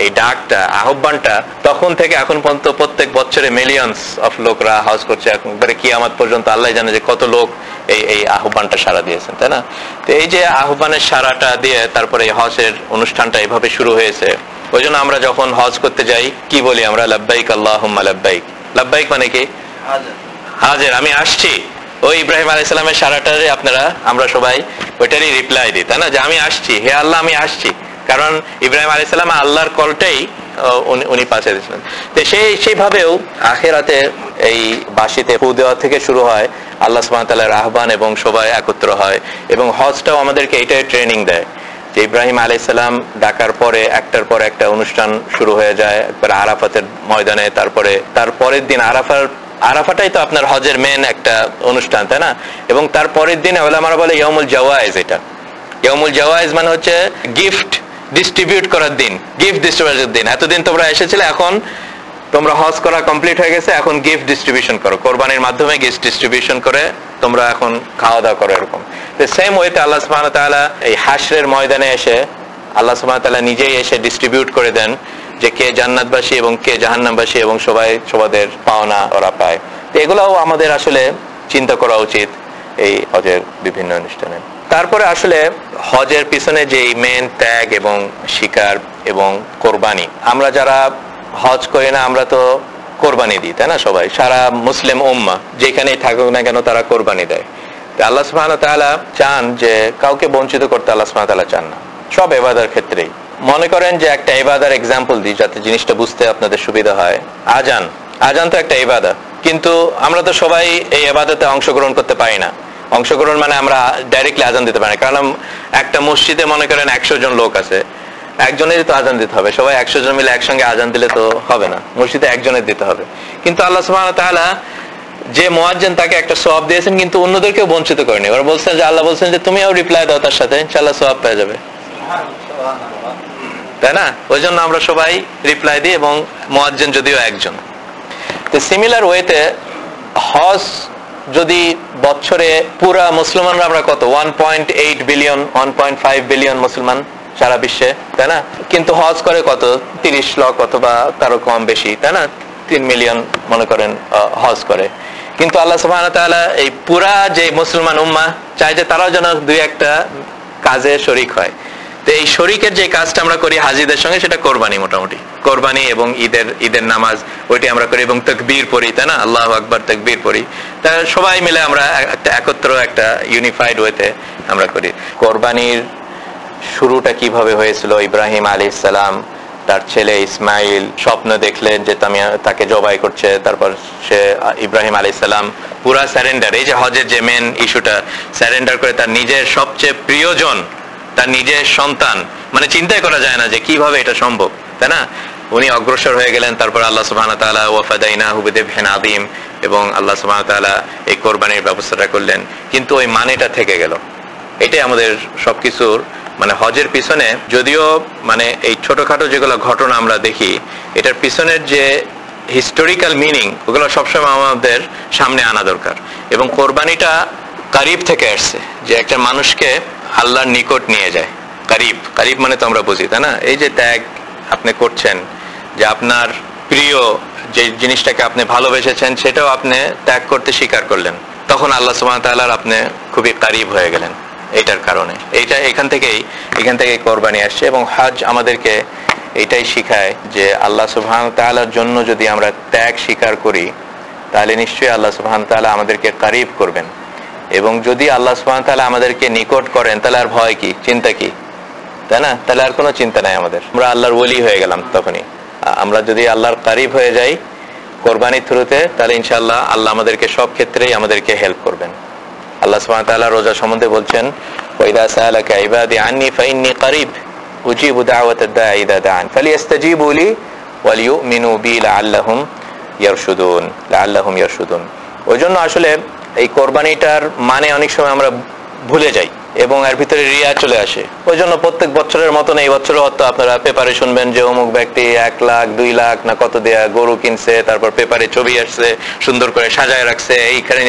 এই ডাকটা, আহ্বানটা তখন থেকে এখন পর্যন্ত প্রত্যেক বছরে মিলিয়নস অফ লোকরা হজ করছে, একবারে কিয়ামত পর্যন্ত আল্লাহ জানে যে কত লোক এই আহ্বানটা সাড়া দিয়েছেন, তাই না? তো এই যে আহ্বানের সাড়াটা দিয়ে তারপরে এই হজের অনুষ্ঠানটা এইভাবে শুরু হয়েছে। ওই জন্য আমরা যখন হজ করতে যাই কি বলি আমরা? লাব্বাইক আল্লাহুম্মা লাব্বাইক। লাব্বাইক মানে কি? হাজির, আমি আসছি। ওই ইব্রাহিম আলাইহিস সালামের সারাটারে আমরা সবাই ওইটারই রিপ্লাই দিই, তাই না? যে আমি আসছি, হে আল্লাহ আমি আসছি। কারণ ইব্রাহিম আলাইহিস সালাম আল্লাহর কলটাই উনি পাশে দিয়েছিলেন। তো সেইভাবেও আখিরাতে এই বাঁশিতে ফু দেওয়া থেকে শুরু হয় আল্লাহ সুবহানাহু ওয়া তাআলার আহ্বান এবং সবাই একত্র হয়। এবং হজটাও আমাদেরকে এইটাই ট্রেনিং দেয় যে ইব্রাহিম আলাইহিস সালাম ডাকার পরে একটার পর একটা অনুষ্ঠান শুরু হয়ে যায়, একবার আরাফাতের ময়দানে, তারপরে তার পরের দিন আরাফাটাই তো আপনার হজের মেন একটা অনুষ্ঠান, তাই না? এবং তার পরের দিনে ওলামারা বলে ইয়াউমুল জাওয়াইজ। এটা ইয়াউমুল জাওয়াইজ মানে হচ্ছে গিফট ডিস্ট্রিবিউট করার দিন, গিফট ডিস্ট্রিবিউশনের দিন। এতদিন তোমরা এসেছিলে, এখন তোমরা হজ করা কমপ্লিট হয়ে গেছে, এখন গিফট ডিস্ট্রিবিউশন করো, কোরবানির মাধ্যমে গিফট ডিস্ট্রিবিউশন করে তোমরা এখন খাওয়া দাওয়া করো। এরকম সেম ওয়েতে আল্লাহ সুবহানাহু ওয়া তাআলা এই হাশরের ময়দানে এসে আল্লাহ সুবহানাহু ওয়া তাআলা নিজেই এসে ডিস্ট্রিবিউট করে দেন যে কে জান্নাতবাসী এবং কে জাহান্নামবাসী, এবং সবাদের পাওনা ওরা পায়। তো এগুলাও আমাদের আসলে চিন্তা করা উচিত এই হজের বিভিন্ন অনুষ্ঠানে। তারপরে আসলে হজের পিছনে যে মেন ত্যাগ এবং শিকার এবং কোরবানি, আমরা যারা হজ করি না আমরা তো কোরবানি দিই, তাই না? সবাই, সারা মুসলিম উম্মাহ যেখানেই থাকুক না কেন তারা কোরবানি দেয়। আল্লাহ সুবহানাহু ওয়া তাআলা চান যে কাউকে বঞ্চিত করতে আল্লাহ সুবহানাহু ওয়া তাআলা চান না, সব ইবাদতের ক্ষেত্রেই। মনে করেন যে একটা ইবাদার এক্সাম্পল দিই যাতে জিনিসটা বুঝতে আপনাদের সুবিধা হয়। আজান তো একটা ইবাদত, কিন্তু আমরা তো সবাই এই ইবাদতে অংশগ্রহণ করতে পারি না। অংশগ্রহণ মানে আমরা ডাইরেক্টলি আজান দিতে পারি না, কারণ একটা মসজিদে মনে করেন 100 জন লোক আছে, একজনেরই তো আজান দিতে হবে। সবাই 100 জন মিলে একসঙ্গে আজান দিলে তো হবে না, মসজিদে একজনের দিতে হবে। কিন্তু আল্লাহ সুবহানাহু ওয়া তাআলা যে মুয়াজ্জিন তাকে একটা সওয়াব দিয়েছেন, কিন্তু অন্যদেরকেও বঞ্চিত করেনি। ওরা বলছেন যে আল্লাহ বলছেন যে তুমিও রিপ্লাই দাও তার সাথে, ইনশাআল্লাহ সওয়াব পেয়ে যাবে, তাই না? ওই জন্য আমরা সবাই রিপ্লাই দিই, এবং মুয়াজ্জিন যদিও একজন। তো সিমিলার ওয়েতে হজ যদি বছরে পুরা মুসলমানরা আমরা কত 1.8 বিলিয়ন 1.5 বিলিয়ন মুসলমান সারা বিশ্বে, তাই না? কিন্তু হজ করে কত 30 লাখ অথবা তারও কম বেশি, তাই না? 3 মিলিয়ন মনে করেন হজ করে। কিন্তু আল্লাহ সুবহানাহু ওয়া তাআলা এই পুরা যে মুসলমান উম্মাহ চাই যে তারাও যেন দুই একটা কাজে শরীক হয়। তো এই শরীকের যে কাজটা আমরা করি হাজিদের সঙ্গে, সেটা কোরবানি। মোটামুটি কোরবানি এবং ঈদের নামাজ ওইটি আমরা করি, এবং তাকবীর পড়ি, তাই না? আল্লাহু আকবার তাকবীর পড়ি। তা সবাই মিলে আমরা একটা ইউনিফাইড ওয়েতে আমরা করি। কোরবানির শুরুটা কিভাবে হয়েছিল? ইব্রাহিম আলাইহিস সালাম তার ছেলে ইসমাইল স্বপ্ন দেখলেন যে তাকে জবাই করছে। তারপর সে ইব্রাহিম আলাইহিস সালাম পুরা স্যারেন্ডার, এই যে হজের যে মেন ইস্যুটা, স্যারেন্ডার করে তার নিজের সবচেয়ে প্রিয়জন, তার নিজের সন্তান, মানে চিন্তাই করা যায় না যে কিভাবে এটা সম্ভব, তাই না? উনি অগ্রসর হয়ে গেলেন। তারপর আল্লাহ সুবহানাহু ওয়া তাআলা ওয়া ফাদাইনাহু বিযিবহিন আযীম, এবং আল্লাহ সুবহানাহু ওয়া তাআলা এই কোরবানির ব্যবস্থাটা করলেন। কিন্তু ওই মানেটা থেকে গেল। এটাই আমাদের সবকিছুর মানে হজের পিছনে যদিও মানে এই ছোটখাটো যেগুলো ঘটনা আমরা দেখি, এটার পিছনের যে হিস্টোরিক্যাল মিনিং ওগুলো সবসময় আমাদের সামনে আনা দরকার। এবং কোরবানিটা কারিব থেকে আসছে, যে একটা মানুষকে আল্লাহর নিকট নিয়ে যায়। কারিব, কারিব মানে তো আমরা বুঝি, তাই না? এই যে ত্যাগ আপনি করছেন, যে আপনার প্রিয় যে জিনিসটাকে আপনি ভালোবেসেছেন সেটাও আপনি ত্যাগ করতে স্বীকার করলেন, তখন আল্লাহ সুবহানাহু ওয়া তাআলার আপনি খুবই কারিব হয়ে গেলেন এটার কারণে। এখান থেকেই কোরবানি আসছে। এবং হজ আমাদেরকে এটাই শিখায় যে আল্লাহ সুবহানাহু ওয়া তাআলার জন্য যদি আমরা ত্যাগ স্বীকার করি, তাহলে নিশ্চয়ই আল্লাহ সুবহানাহু ওয়া তাআলা আমাদেরকে কারিব করবেন। এবং যদি আল্লাহ সুবহানাহু ওয়া তাআলা আমাদেরকে নিকট করেন, তাহলে আর ভয় কি, চিন্তা কি, তাই না? তাহলে আর কোনো চিন্তা নাই আমাদের, আমরা আল্লাহর ওলি হয়ে গেলাম তখনই। আমরা যদি আল্লাহর কারিব হয়ে যাই কোরবানির থ্রুতে, তাহলে ইনশাআল্লাহ আল্লাহ আমাদেরকে সব ক্ষেত্রেই আমাদেরকে হেল্প করবেন। আল্লাহ সুবহানাহু ওয়া তাআলা রোজা সম্বন্ধে বলছেন, ওয়াইদা সাআলাকা ইবাদি আন্নী ফাইন্নী কারিব উজিবু দাওয়াতাদ দাঈ ইযা দাআন ফালিয়াস্তাজিবু লি ওয়ালিয়ুমিনু বি লাআল্লাহুম ইয়ারশুদুন। ওইজন্য আসলে এই কোরবানিটার মানে অনেক সময় আমরা ভুলে যাই এবং এর ভিতরে রিয়া চলে আসে। ওই জন্য প্রত্যেক বছরের মতন এই বছরও হয়তো আপনারা পেপারে শুনবেন যে অমুক ব্যক্তি 1 লাখ 2 লাখ না কত দেয়া গরু কিনছে, তারপর পেপারে ছবি আসছে, সুন্দর করে সাজায় রাখছে। এইখানে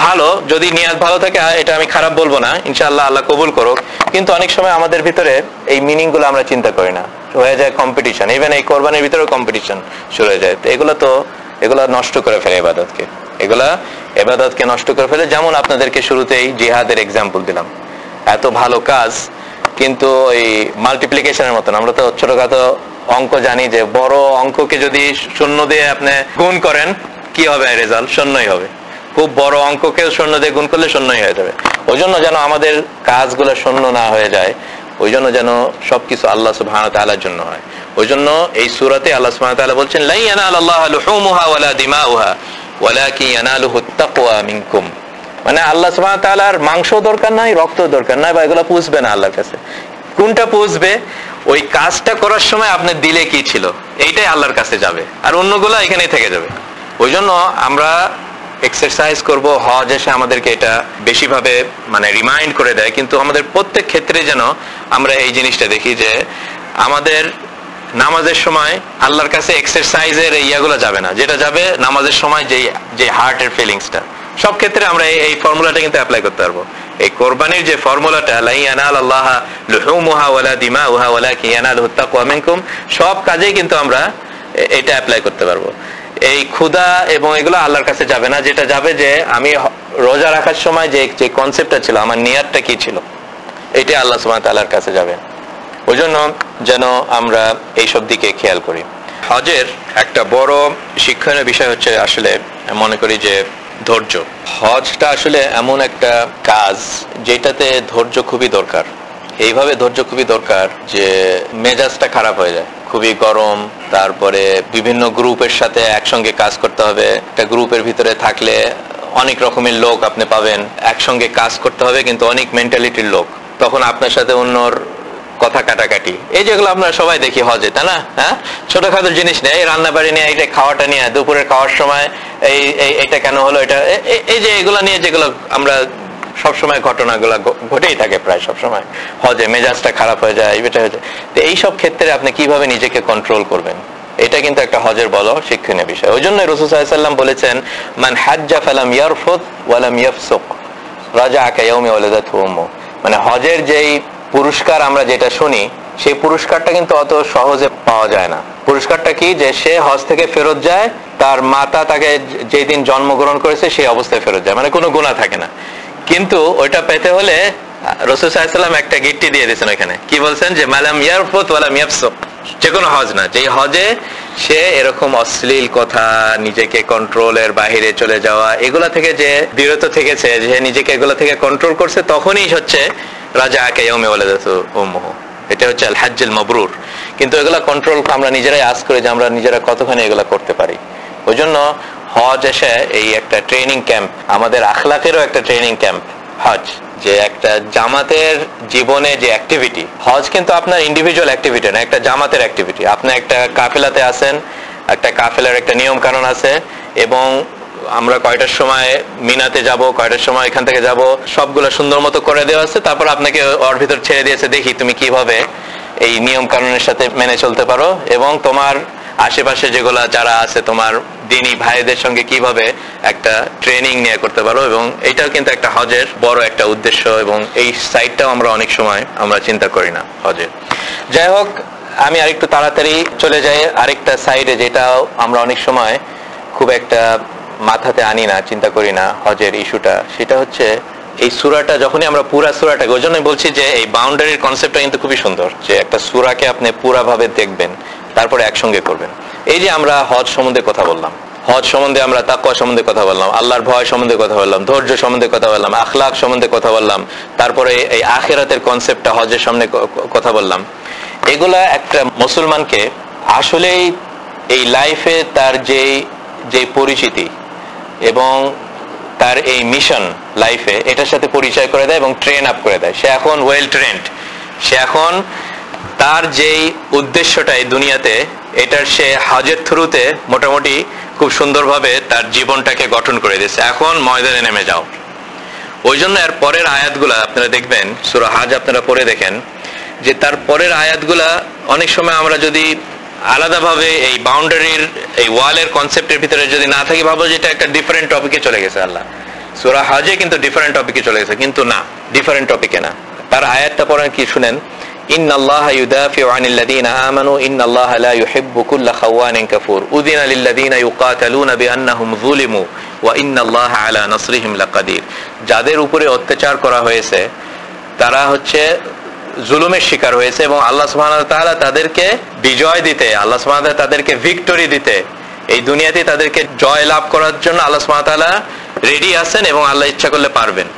ভালো, যদি নিয়াত ভালো থাকে এটা আমি খারাপ বলবো না, ইনশাআল্লাহ আল্লাহ কবুল করুক। কিন্তু অনেক সময় আমাদের ভিতরে এই মিনিং গুলো আমরা চিন্তা করি না, হয়ে যায় কম্পিটিশন। ইভেন এই কোরবানির ভিতরেও কম্পিটিশন শুরু হয়ে যায়। তো এগুলা নষ্ট করে ফেলে ইবাদতকে, এবাদতকে নষ্ট করে ফেলে। যেমন আপনাদেরকে শুরুতেই জিহাদের এক্সাম্পল দিলাম, এত ভালো কাজ, কিন্তু ওই মাল্টিপ্লিকেশনের মতন আমরা তো ছোটখাটো অঙ্ক জানি যে বড় অঙ্ককে যদি শূন্য দিয়ে আপনি গুণ করেন কি হবে, রেজাল্ট শূন্যই হবে। খুব বড় অঙ্ককে শূন্য দিয়ে গুণ করলে শূন্যই হয়ে যাবে। ওই জন্য যেন আমাদের কাজগুলো শূন্য না হয়ে যায়, ওই জন্য যেন সবকিছু আল্লাহ সুবহানাহু ওয়া তাআলার জন্য হয়। ওই জন্য এই সূরাতে আল্লাহ সুবহানাহু ওয়া তাআলা বলছেন, লা ইয়ানালাল্লাহু লুহুমুহা ওয়ালা দিমাউহা ওয়ালাকিন ইয়ানালুহুত তাকওয়া মিনকুম। মানে আল্লাহ সুবহানাহু ওয়া তাআলার মাংস দরকার নাই, রক্ত দরকার নাই, বা এগুলো পুষবে না আল্লাহর কাছে। কোনটা পুষবে? ওই কাজটা করার সময় আপনার দিলে কি ছিল, এইটাই আল্লাহর কাছে যাবে, আর অন্যগুলো এখানেই থেকে যাবে। ওই জন্য আমরা এক্সারসাইজ করব, হজ এসে আমাদেরকে এটা বেশিভাবে মানে রিমাইন্ড করে দেয়। কিন্তু আমাদের প্রত্যেক ক্ষেত্রে যেন আমরা এই জিনিসটা দেখি যে আমাদের নামাজের সময় আল্লাহর কাছে এক্সারসাইজের ইয়াগুলো যাবে না, যেটা যাবে নামাজের সময় যে হার্টের ফিলিংসটা। সব ক্ষেত্রে আমরা এই ফর্মুলাটা কিন্তু অ্যাপ্লাই করতে পারবো। এই কোরবানির যে ফর্মুলাটা, লা ইয়ানালাল্লাহু লুহুমুহা ওয়ালা দিমাউহা ওয়ালাকিন ইয়ানালুহুত তাকওয়া মিনকুম, সব কাজেই কিন্তু আমরা এটা অ্যাপ্লাই করতে পারবো। এই ক্ষুধা এবং এগুলো আল্লাহর কাছে যাবে না, যেটা যাবে যে আমি রোজা রাখার সময় যে কনসেপ্টটা ছিল, আমার নিয়াতটা কি ছিল, এটা আল্লাহ সুবহানাহু ওয়া তাআলার কাছে যাবে। ওই জন্য যেন আমরা এইসব দিকে খেয়াল করি। হজের একটা বড় শিক্ষণীয় বিষয় হচ্ছে আসলে মনে করি যে ধৈর্য। হজটা আসলে এমন একটা কাজ যেটাতে ধৈর্য খুবই দরকার। এইভাবে ধৈর্য খুবই দরকার যে মেজাজটা খারাপ হয়ে যায়, খুবই গরম, তারপরে বিভিন্ন গ্রুপের সাথে একসঙ্গে কাজ করতে হবে। একটা গ্রুপের ভিতরে থাকলে অনেক রকমের লোক আপনি পাবেন, একসঙ্গে কাজ করতে হবে কিন্তু অনেক মেন্টালিটির লোক, তখন আপনার সাথে অন্যর কথা কাটাকাটি, এই যেগুলো আমরা সবাই দেখি হজে, তাই না? হ্যাঁ, ছোটখাটো জিনিস নেই, এই রান্না বাড়ি নিয়ে, এইটা খাওয়াটা নিয়ে, দুপুরের খাওয়ার সময় এটা কেন হলো, এটা এই যে এগুলো নিয়ে যেগুলো আমরা সবসময় ঘটনাগুলো ঘটেই থাকে প্রায় সবসময়। হজে মেজাজটা খারাপ হয়ে যায়, এটা হয়ে যায়। তো এইসব ক্ষেত্রে আপনি কিভাবে নিজেকে কন্ট্রোল করবেন, এটা কিন্তু একটা হজের বড় শিক্ষণীয় বিষয়। ওই জন্য রাসূল সাল্লাল্লাহু আলাইহি ওয়াসাল্লাম বলেছেন, মান হাজ্জা ফালাম ইয়ারফুত ওয়ালাম ইয়াফসুক রাজা কায়াউমি ওয়ালাদাতহু উম্মু। মানে হজের যেই পুরস্কার আমরা যেটা শুনি, সেই পুরস্কারটা কিন্তু অত সহজে পাওয়া যায় না। পুরস্কারটা কি? যে সে হজ থেকে ফেরত যায়, তার মাতা তাকে যেই দিন জন্মগ্রহণ করেছে সেই অবস্থায় ফেরত যায়, মানে কোনো গুনাহ থাকে না। কিন্তু ওইটা পেতে হলে রাসূল সাল্লাল্লাহু আলাইহি ওয়াসাল্লাম একটা গিফট দিয়ে দিয়েছেন ওখানে, কি বলছেন? যে মালাম ইয়ারফুত ওয়ালাম ইয়াফসুক। যে কোনো হজ না, যেই হজে সে এরকম অশ্লীল কথা, নিজেকে কন্ট্রোলের বাহিরে চলে যাওয়া, এগুলা থেকে যে বিরত থেকেছে, যে নিজেকে এগুলা থেকে কন্ট্রোল করছে, তখনই হচ্ছে রাজা কায়াউমি ওয়ালাদাতহু উম্মুহু। এটা হচ্ছে আল হাজ্জুল মাবরুর। কিন্তু এগুলা কন্ট্রোল আমরা নিজেরাই আজ করে যে আমরা নিজেরা কতখানি এগুলা করতে পারি। ওই জন্য হজ এসে এই একটা ট্রেনিং ক্যাম্প, আমাদের আখলাকেরও একটা ট্রেনিং ক্যাম্প হজ, যে একটা জামাতের জীবনে যে অ্যাক্টিভিটি। হজ কিন্তু আপনার ইন্ডিভিজুয়াল অ্যাক্টিভিটি না, একটা জামাতের অ্যাক্টিভিটি। আপনি একটা কাফেলাতে আছেন, একটা কাফেলার একটা নিয়ম কানুন আছে, এবং আমরা কয়টার সময় মিনাতে যাব, কয়টার সময় এখান থেকে যাব, সবগুলো সুন্দর মতো করে দেওয়া আছে। তারপর আপনাকে ওর ভিতর ছেড়ে দিয়েছে, দেখি তুমি কিভাবে এই নিয়ম কানুনের সাথে মেনে চলতে পারো এবং তোমার আশেপাশে যেগুলা যারা আছে তোমার দিনী ভাইদের সঙ্গে কিভাবে একটা ট্রেনিং নিয়ে করতে পারো। এবং এইটাও কিন্তু একটা হজের বড় একটা উদ্দেশ্য, এবং এই সাইডটাও আমরা অনেক সময় আমরা চিন্তা করি না হজের। যাই হোক, আমি আরেকটু তাড়াতাড়ি চলে যাই আরেকটা সাইডে, যেটাও আমরা অনেক সময় খুব একটা মাথাতে আনি না, চিন্তা করি না হজের ইস্যুটা। সেটা হচ্ছে এই সূরাটা যখনই আমরা পুরা সূরাটাকে, ওই জন্যই বলছি যে এই বাউন্ডারির কনসেপ্টটা কিন্তু খুবই সুন্দর, যে একটা সূরাকে আপনি পুরা ভাবে দেখবেন, তারপরে একসঙ্গে করবেন। এই যে আমরা হজ সম্বন্ধে কথা বললাম, হজ সম্বন্ধে আমরা তাকওয়া সম্বন্ধে কথা বললাম, আল্লাহর ভয় সম্বন্ধে কথা বললাম, ধৈর্য সম্বন্ধে কথা বললাম, আখলাক সম্বন্ধে কথা বললাম, তারপরে এই আখিরাতের কনসেপ্টটা হজের সামনে কথা বললাম। এগুলা একটা মুসলমানকে আসলেই এই লাইফে তার যে পরিচিতি এবং তার এই মিশন লাইফে, এটার সাথে পরিচয় করে দেয় এবং ট্রেন আপ করে দেয়। সে এখন ওয়েল ট্রেন্ড, সে এখন তার যেই উদ্দেশ্যটা এই দুনিয়াতে, এটার সে হজের থ্রুতে মোটামুটি খুব সুন্দরভাবে তার জীবনটাকে গঠন করে দিয়েছে। এখন ময়দানে নেমে যাও। ওই জন্য এর পরের আয়াতগুলা আপনারা দেখবেন, সূরা হজ আপনারা পড়ে দেখেন, যে তার পরের আয়াতগুলা অনেক সময় আমরা যদি আলাদাভাবে এই বাউন্ডারির এই ওয়ালের কনসেপ্টের ভিতরে যদি না থাকি, ভাবো যেটা একটা ডিফারেন্ট টপিকে চলে গেছে। আল্লাহ সূরা হজে কিন্তু ডিফারেন্ট টপিকে চলে গেছে, কিন্তু না, ডিফারেন্ট টপিকে না। তার আয়াতটা পড়েন কি, শুনেন, ইন্নাল্লাহা ইউদাফিউ আনিল লাযীনা আমানু ইন্নাল্লাহা লা ইউহিব্বু কুল্লা খাওয়ানিন কাফুর উযিনা লিল লাযীনা ইউকাতালুনা বিআন্নাহুম যুলিমু ওয়া ইন্নাল্লাহা আলা নাসরিহিম লাকাদির। যাদের উপরে অত্যাচার করা হয়েছে তারা হচ্ছে জুলুমের শিকার হয়েছে, এবং আল্লাহ সুবহানাহু ওয়া তাআলা তাদেরকে বিজয় দিতে, আল্লাহ সুবহানাহু ওয়া তাআলা তাদেরকে ভিক্টরি দিতে, এই দুনিয়াতে তাদেরকে জয় লাভ করার জন্য আল্লাহ সুবহানাহু ওয়া তাআলা রেডি আছেন, এবং আল্লাহ ইচ্ছা করলে পারবেন।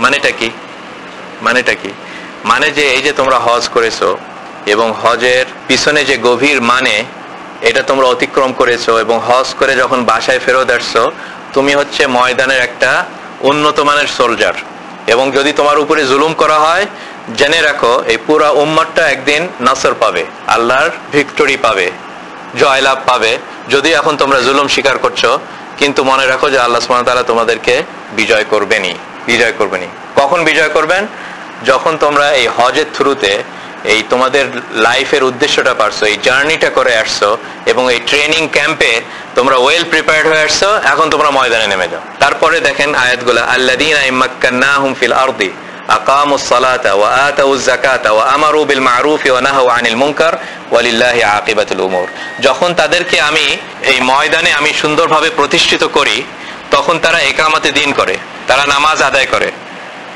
মানেটা কি? মানে যে এই যে তোমরা হজ করেছো এবং হজের পিছনে যে গভীর মানে, এটা তোমরা অতিক্রম করেছো, এবং হজ করে যখন বাসায় ফেরত আসছো, তুমি হচ্ছে ময়দানের একটা উন্নত মানের সোলজার। এবং যদি তোমার উপরে জুলুম করা হয়, জেনে রাখো এই পুরা উম্মতটা একদিন নাসর পাবে, আল্লাহর ভিক্টরি পাবে, জয়লাভ পাবে। যদি এখন তোমরা জুলুম স্বীকার করছো, কিন্তু মনে রাখো যে আল্লাহ সুবহানাহু ওয়া তাআলা তোমাদেরকে বিজয় করবেনই। কখন বিজয় করবেন? যখন তোমরা এই হজের থ্রুতে এই তোমাদের লাইফের উদ্দেশ্যটা পারছো, এই জার্নিটা করে আসছো, এবং এই ট্রেনিং ক্যাম্পে তোমরা ওয়েল প্রিপেয়ার্ড হয়ে আসছো, এখন তোমরা ময়দানে নেমে যাও। তারপরে দেখেন আয়াতগুলা, আল্লাযীনা ইম্মাক্কান্নাহুম ফিল আরদি আকামুস সালাতা ওয়া আতাউয যাকাতা ওয়া আমারু বিল মা'রুফি ওয়া নাহাউ আনিল মুনকার ওয়ালিল্লাহি আকিবাতুল উমুর। যখন তাদেরকে আমি এই ময়দানে আমি সুন্দরভাবে প্রতিষ্ঠিত করি, তখন তারা ইকামতে দ্বীন করে, তারা নামাজ আদায় করে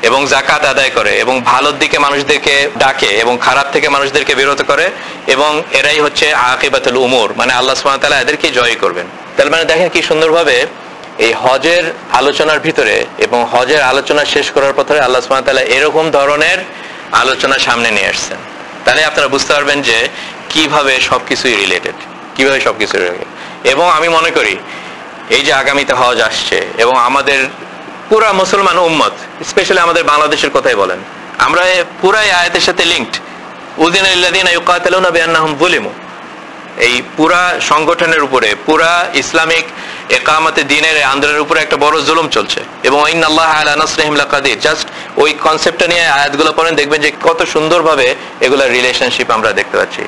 এবং যাকাত আদায় করে, এবং ভালোর দিকে মানুষদেরকে ডাকে এবং খারাপ থেকে মানুষদেরকে বিরত করে, এবং এরাই হচ্ছে আকিবাতুল উমুর, মানে আল্লাহ সুবহানাহু ওয়া তাআলা এদেরকে জয় করবেন। তার মানে দেখেন কি সুন্দরভাবে এই হজের আলোচনার ভিতরে এবং হজের আলোচনা শেষ করার পথে আল্লাহ সুবহানাহু ওয়া তাআলা এরকম ধরনের আলোচনা সামনে নিয়ে আসছেন। তাহলে আপনারা বুঝতে পারবেন যে কিভাবে সবকিছুই রিলেটেড। এবং আমি মনে করি এই যে আগামীতে হজ আসছে, এবং আমাদের পুরা মুসলমান উম্মত, স্পেশালি আমাদের বাংলাদেশের কথাই বলেন, আমরা পুরাই আয়াতের সাথে লিঙ্কড। উযিনা লিল লাযীনা ইউকাতালুনা বিআন্নাহুম যুলিমু, এই পুরা সংগঠনের উপরে, পুরা ইসলামিক ইকামতে দ্বীনের আন্দোলনের উপরে একটা বড় জুলুম চলছে, এবং ইন্নাল্লাহা আলা নাসরিহিম লাকাদির। জাস্ট ওই কনসেপ্টটা নিয়ে আয়াতগুলো পড়েন, দেখবেন যে কত সুন্দরভাবে এগুলা রিলেশনশিপ আমরা দেখতে পাচ্ছি।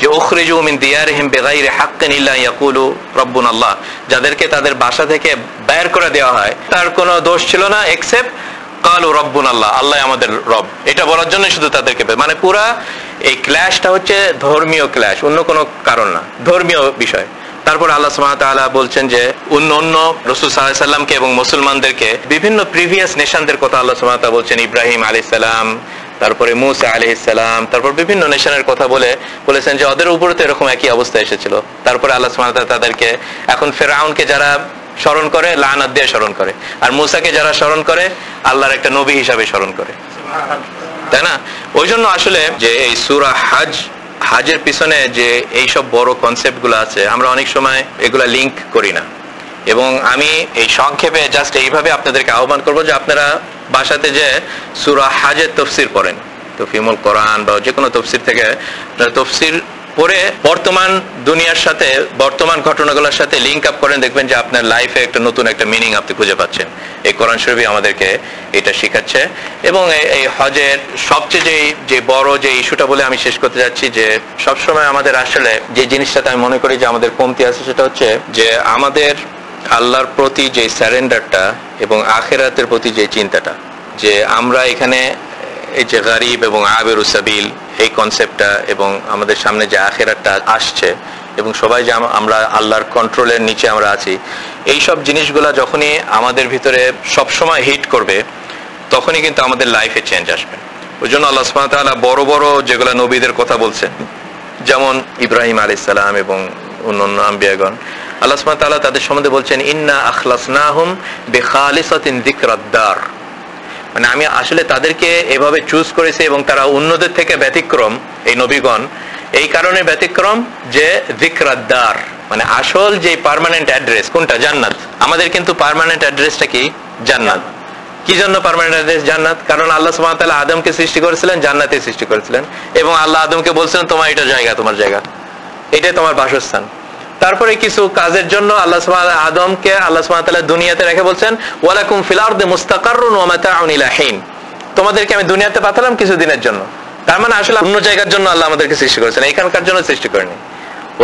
যে উখরিজু মিন দিয়ারিহিম বিগাইরি হাক্কিন ইল্লা ইয়াকুলু রাব্বুনাল্লাহ, যাদেরকে তাদের বাসা থেকে বের করে দেওয়া হয়, তার কোনো দোষ ছিল না এক্সেপ্ট কালু রাব্বুনাল্লাহ, আল্লাহ আমাদের রব, এটা বলার জন্য শুধু তাদেরকে। মানে পুরা এই ক্ল্যাশটা হচ্ছে ধর্মীয় ক্ল্যাশ, অন্য কোনো কারণ না, ধর্মীয় বিষয়। তারপর আল্লাহ সুবহানাহু ওয়া তাআলা বলছেন যে অন্য রাসূল সাল্লাল্লাহু আলাইহি সাল্লামকে এবং মুসলমানদেরকে বিভিন্ন প্রিভিয়াস নেশনদের কথা আল্লাহ সুবহানাহু ওয়া তাআলা বলছেন, ইব্রাহিম আলাইহিস সালাম, তারপরে মুসা আলাইহিস সালাম, তারপর বিভিন্ন নেশনের কথা বলেছেন যে ওদের উপরে তো এরকম একই অবস্থা এসেছিল। তারপরে আল্লাহ সুবহানাহু ওয়া তাআলা তাদেরকে, এখন ফেরাউনকে যারা স্মরণ করে লানাত দিয়ে স্মরণ করে, আর মুসাকে যারা স্মরণ করে আল্লাহর একটা নবী হিসাবে স্মরণ করে, তাই না? ওই জন্য আসলে যে এই সূরা হজের পিছনে যে এইসব বড় কনসেপ্ট গুলো আছে, আমরা অনেক সময় এগুলা লিঙ্ক করি না। এবং আমি এই সংক্ষেপে জাস্ট এইভাবে আপনাদেরকে আহ্বান করবো যে আপনারা বাসাতে যে সূরা হজের তাফসীর পড়েন, তফহিমুল কোরআন বা যে কোনো তাফসীর থেকে তফসীর পরে বর্তমান দুনিয়ার সাথে, বর্তমান ঘটনাগুলোর সাথে লিঙ্ক আপ করেন, দেখবেন যে আপনার লাইফে একটা নতুন একটা মিনিং আপনি খুঁজে পাচ্ছেন। এই কোরআন শরীফই আমাদেরকে এটা শেখাচ্ছে। এবং এই হজের সবচেয়ে যে বড় যে ইস্যুটা বলে আমি শেষ করতে যাচ্ছি, যে সবসময় আমাদের আসলে যে জিনিসটাতে আমি মনে করি যে আমাদের কমতি আছে, সেটা হচ্ছে যে আমাদের আল্লাহর প্রতি যে স্যারেন্ডারটা এবং আখিরাতের প্রতি যে চিন্তাটা, যে আমরা এখানে এই যে গরিব এবং আবেরু সাবিল এই কনসেপ্টটা, এবং আমাদের সামনে যে আখিরাতটা আসছে, এবং সবাই যে আমরা আল্লাহর কন্ট্রোলের নিচে আমরা আছি, এই সব জিনিসগুলা যখনই আমাদের ভিতরে সবসময় হিট করবে, তখনই কিন্তু আমাদের লাইফে চেঞ্জ আসবে। ওই জন্য আল্লাহ সুবহানাহু ওয়া তাআলা বড় বড় যেগুলা নবীদের কথা বলছেন, যেমন ইব্রাহিম আলাইহিস সালাম এবং অন্যান্য আম্বিয়াগণ, আল্লাহ সুবহানাহু ওয়া তাআলা তাদের সম্বন্ধে বলছেন ইন্না আখলাসনাহুম বিখালিসাতিন যিকরাদ-দার, মানে আমি আসলে তাদেরকে এভাবে চুজ করেছি এবং তারা অন্যদের থেকে ব্যতিক্রম, এই নবীগণ এই কারণে ব্যতিক্রম যে যিকরাদ-দার, মানে আসল যে পার্মানেন্ট অ্যাড্রেস কোনটা? জান্নাত। আমাদের কিন্তু পার্মানেন্ট অ্যাড্রেসটা কি? জান্নাত। কি জন্য পার্মানেন্ট অ্যাড্রেস জান্নাত? কারণ আল্লাহ সুবহানাহু ওয়া তাআলা আদমকে সৃষ্টি করেছিলেন, জান্নাতে সৃষ্টি করেছিলেন, এবং আল্লাহ আদমকে বলছিলেন তোমার এটা জায়গা, তোমার জায়গা, এটাই তোমার বাসস্থান। তারপরে কিছু কাজের জন্য আল্লাহ সুবহানাহু ওয়া তাআলা দুনিয়াতে রেখে বলছেন ওয়ালাকুম ফিল আরদি মুস্তাকাররুন ওয়া মাতাউন ইলা হিন, তোমাদেরকে আমি দুনিয়াতে পাঠালাম কিছুদিনের জন্য। তার মানে আসলে অন্য জায়গার জন্য আল্লাহ আমাদেরকে সৃষ্টি করেছেন, এখানকার জন্য সৃষ্টি করেনি।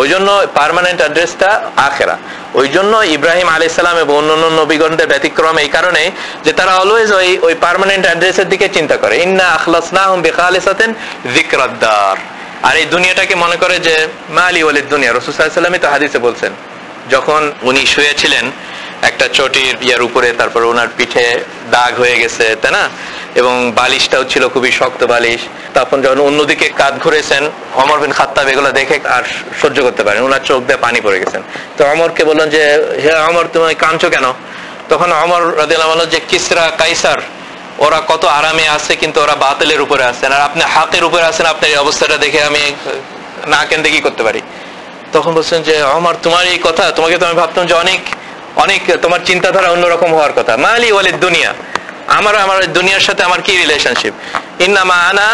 ওই জন্য পার্মানেন্ট অ্যাড্রেসটা আখিরা। ওই জন্য ইব্রাহিম আলাইহিস সালাম এবং অন্যান্য নবীগণদের ব্যতিক্রম এই কারণে যে তারা অলওয়েজ ওই পার্মানেন্ট অ্যাড্রেসের দিকে চিন্তা করে, ইন্না আখলাসনাহুম বিখালিসাতিন যিকরাদ-দার। আর এই দুনিয়াটাকে মনে করে যে মালি ওয়ালিদ দুনিয়া। রাসূল সাল্লাল্লাহু আলাইহি ওয়াসাল্লাম তো হাদিসে বলছেন, যখন উনি শুয়েছিলেন একটা চটির ইয়ার উপরে, তারপর ওনার পিঠে দাগ হয়ে গেছে, তাই না, এবং বালিশটাও ছিল খুবই শক্ত বালিশ। তখন যখন অন্যদিকে কাঁধ ঘুরেছেন, ওমর বিন খাত্তাব এগুলো দেখে আর সহ্য করতে পারেন, ওনার চোখ দিয়ে পানি পড়ে গেছেন। তো ওমরকে বললেন যে হে ওমর, তুমি কাঁদছো কেন? তখন ওমর রাদিয়াল্লাহু আনহু যে কিসরা কাইসার ওরা কত আরামে আছে, কিন্তু ওরা বাতিলের উপরে আছেন, আর আপনি হকের উপরে আছেন, আপনার এই অবস্থাটা দেখে আমি না কেঁদে কি করতে পারি? তখন বলছেন যে ওমর, তোমার এই কথা, তোমাকে তো আমি ভাবতাম যে অনেক অনেক তোমার চিন্তাধারা অন্যরকম হওয়ার কথা। মালি ওয়ালিদ দুনিয়া, আমার দুনিয়ার সাথে আমার কি রিলেশনশিপ? ইন্নামা আনা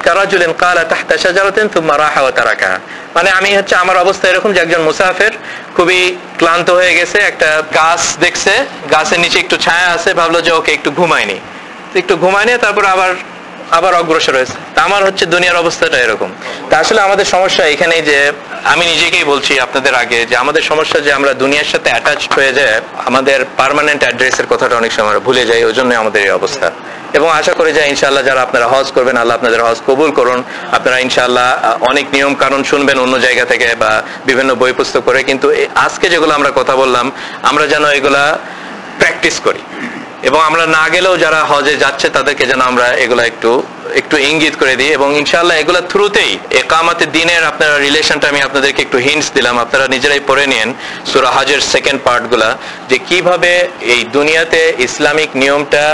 কারাজুলিন ক্বালা তাহতা শাজারাতিন সুম্মা রাহা ওয়া তারাকাহা, মানে আমি হচ্ছে আমার অবস্থা এরকম যে একজন মুসাফির খুবই ক্লান্ত হয়ে গেছে, একটা গাছ দেখছে, গাছের নিচে একটু ছায়া আছে, ভাবলো যে ওকে একটু ঘুমায়নি, একটু ঘুমায়নি, তারপর আবার অগ্রসর হয়েছে। তা আমার হচ্ছে দুনিয়ার অবস্থাটা এরকম। তা আসলে আমাদের সমস্যা এখানেই যে আমি নিজেকেই বলছি আপনাদের আগে যে আমাদের সমস্যা যে আমরা দুনিয়ার সাথে অ্যাটাচড হয়ে যায়, আমাদের পার্মানেন্ট অ্যাড্রেসের কথাটা অনেক সময় আমরা ভুলে যাই, ওই জন্য আমাদের এই অবস্থা। এবং আশা করি যে ইনশাআল্লাহ যারা আপনারা হজ করবেন, আল্লাহ আপনাদের হজ কবুল করুন। আপনারা ইনশাআল্লাহ অনেক নিয়ম কানুন শুনবেন অন্য জায়গা থেকে বা বিভিন্ন বই পুস্তক করে, কিন্তু আজকে যেগুলো আমরা কথা বললাম আমরা যেন এগুলা প্র্যাকটিস করি, এবং আমরা না গেলেও যারা হজে যাচ্ছে তাদেরকে যেন আমরা এগুলা একটু ইঙ্গিত করে দিই। এবং ইনশাআল্লাহ এগুলা থ্রুতেই ইকামাতে দ্বীনের আপনারা রিলেশনটা আমি আপনাদেরকে একটু হিন্টস দিলাম, আপনারা নিজেরাই পড়ে নিন সূরা হজের সেকেন্ড পার্টগুলা, যে কিভাবে এই দুনিয়াতে ইসলামিক নিয়মটা,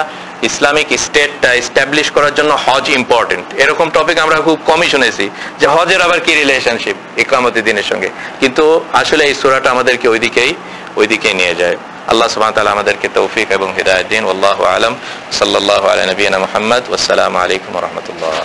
ইসলামিক স্টেটটা এস্টাবলিশ করার জন্য হজ ইম্পর্টেন্ট। এরকম টপিক আমরা খুব কমই শুনেছি যে হজের আবার কি রিলেশনশিপ ইকামতে দ্বীনের সঙ্গে, কিন্তু আসলে এই সূরাটা আমাদেরকে ওইদিকেই নিয়ে যায়। আল্লাহ সুবহানাহু ওয়া তাআলা আমাদেরকে তৌফিক এবং হিদায়াত দিন। আল্লাহু আ'লাম। সাল্লাল্লাহু আলা নবিয়িনা মুহাম্মদ। ওয়াসসালামু আলাইকুম ওয়া রাহমাতুল্লাহ।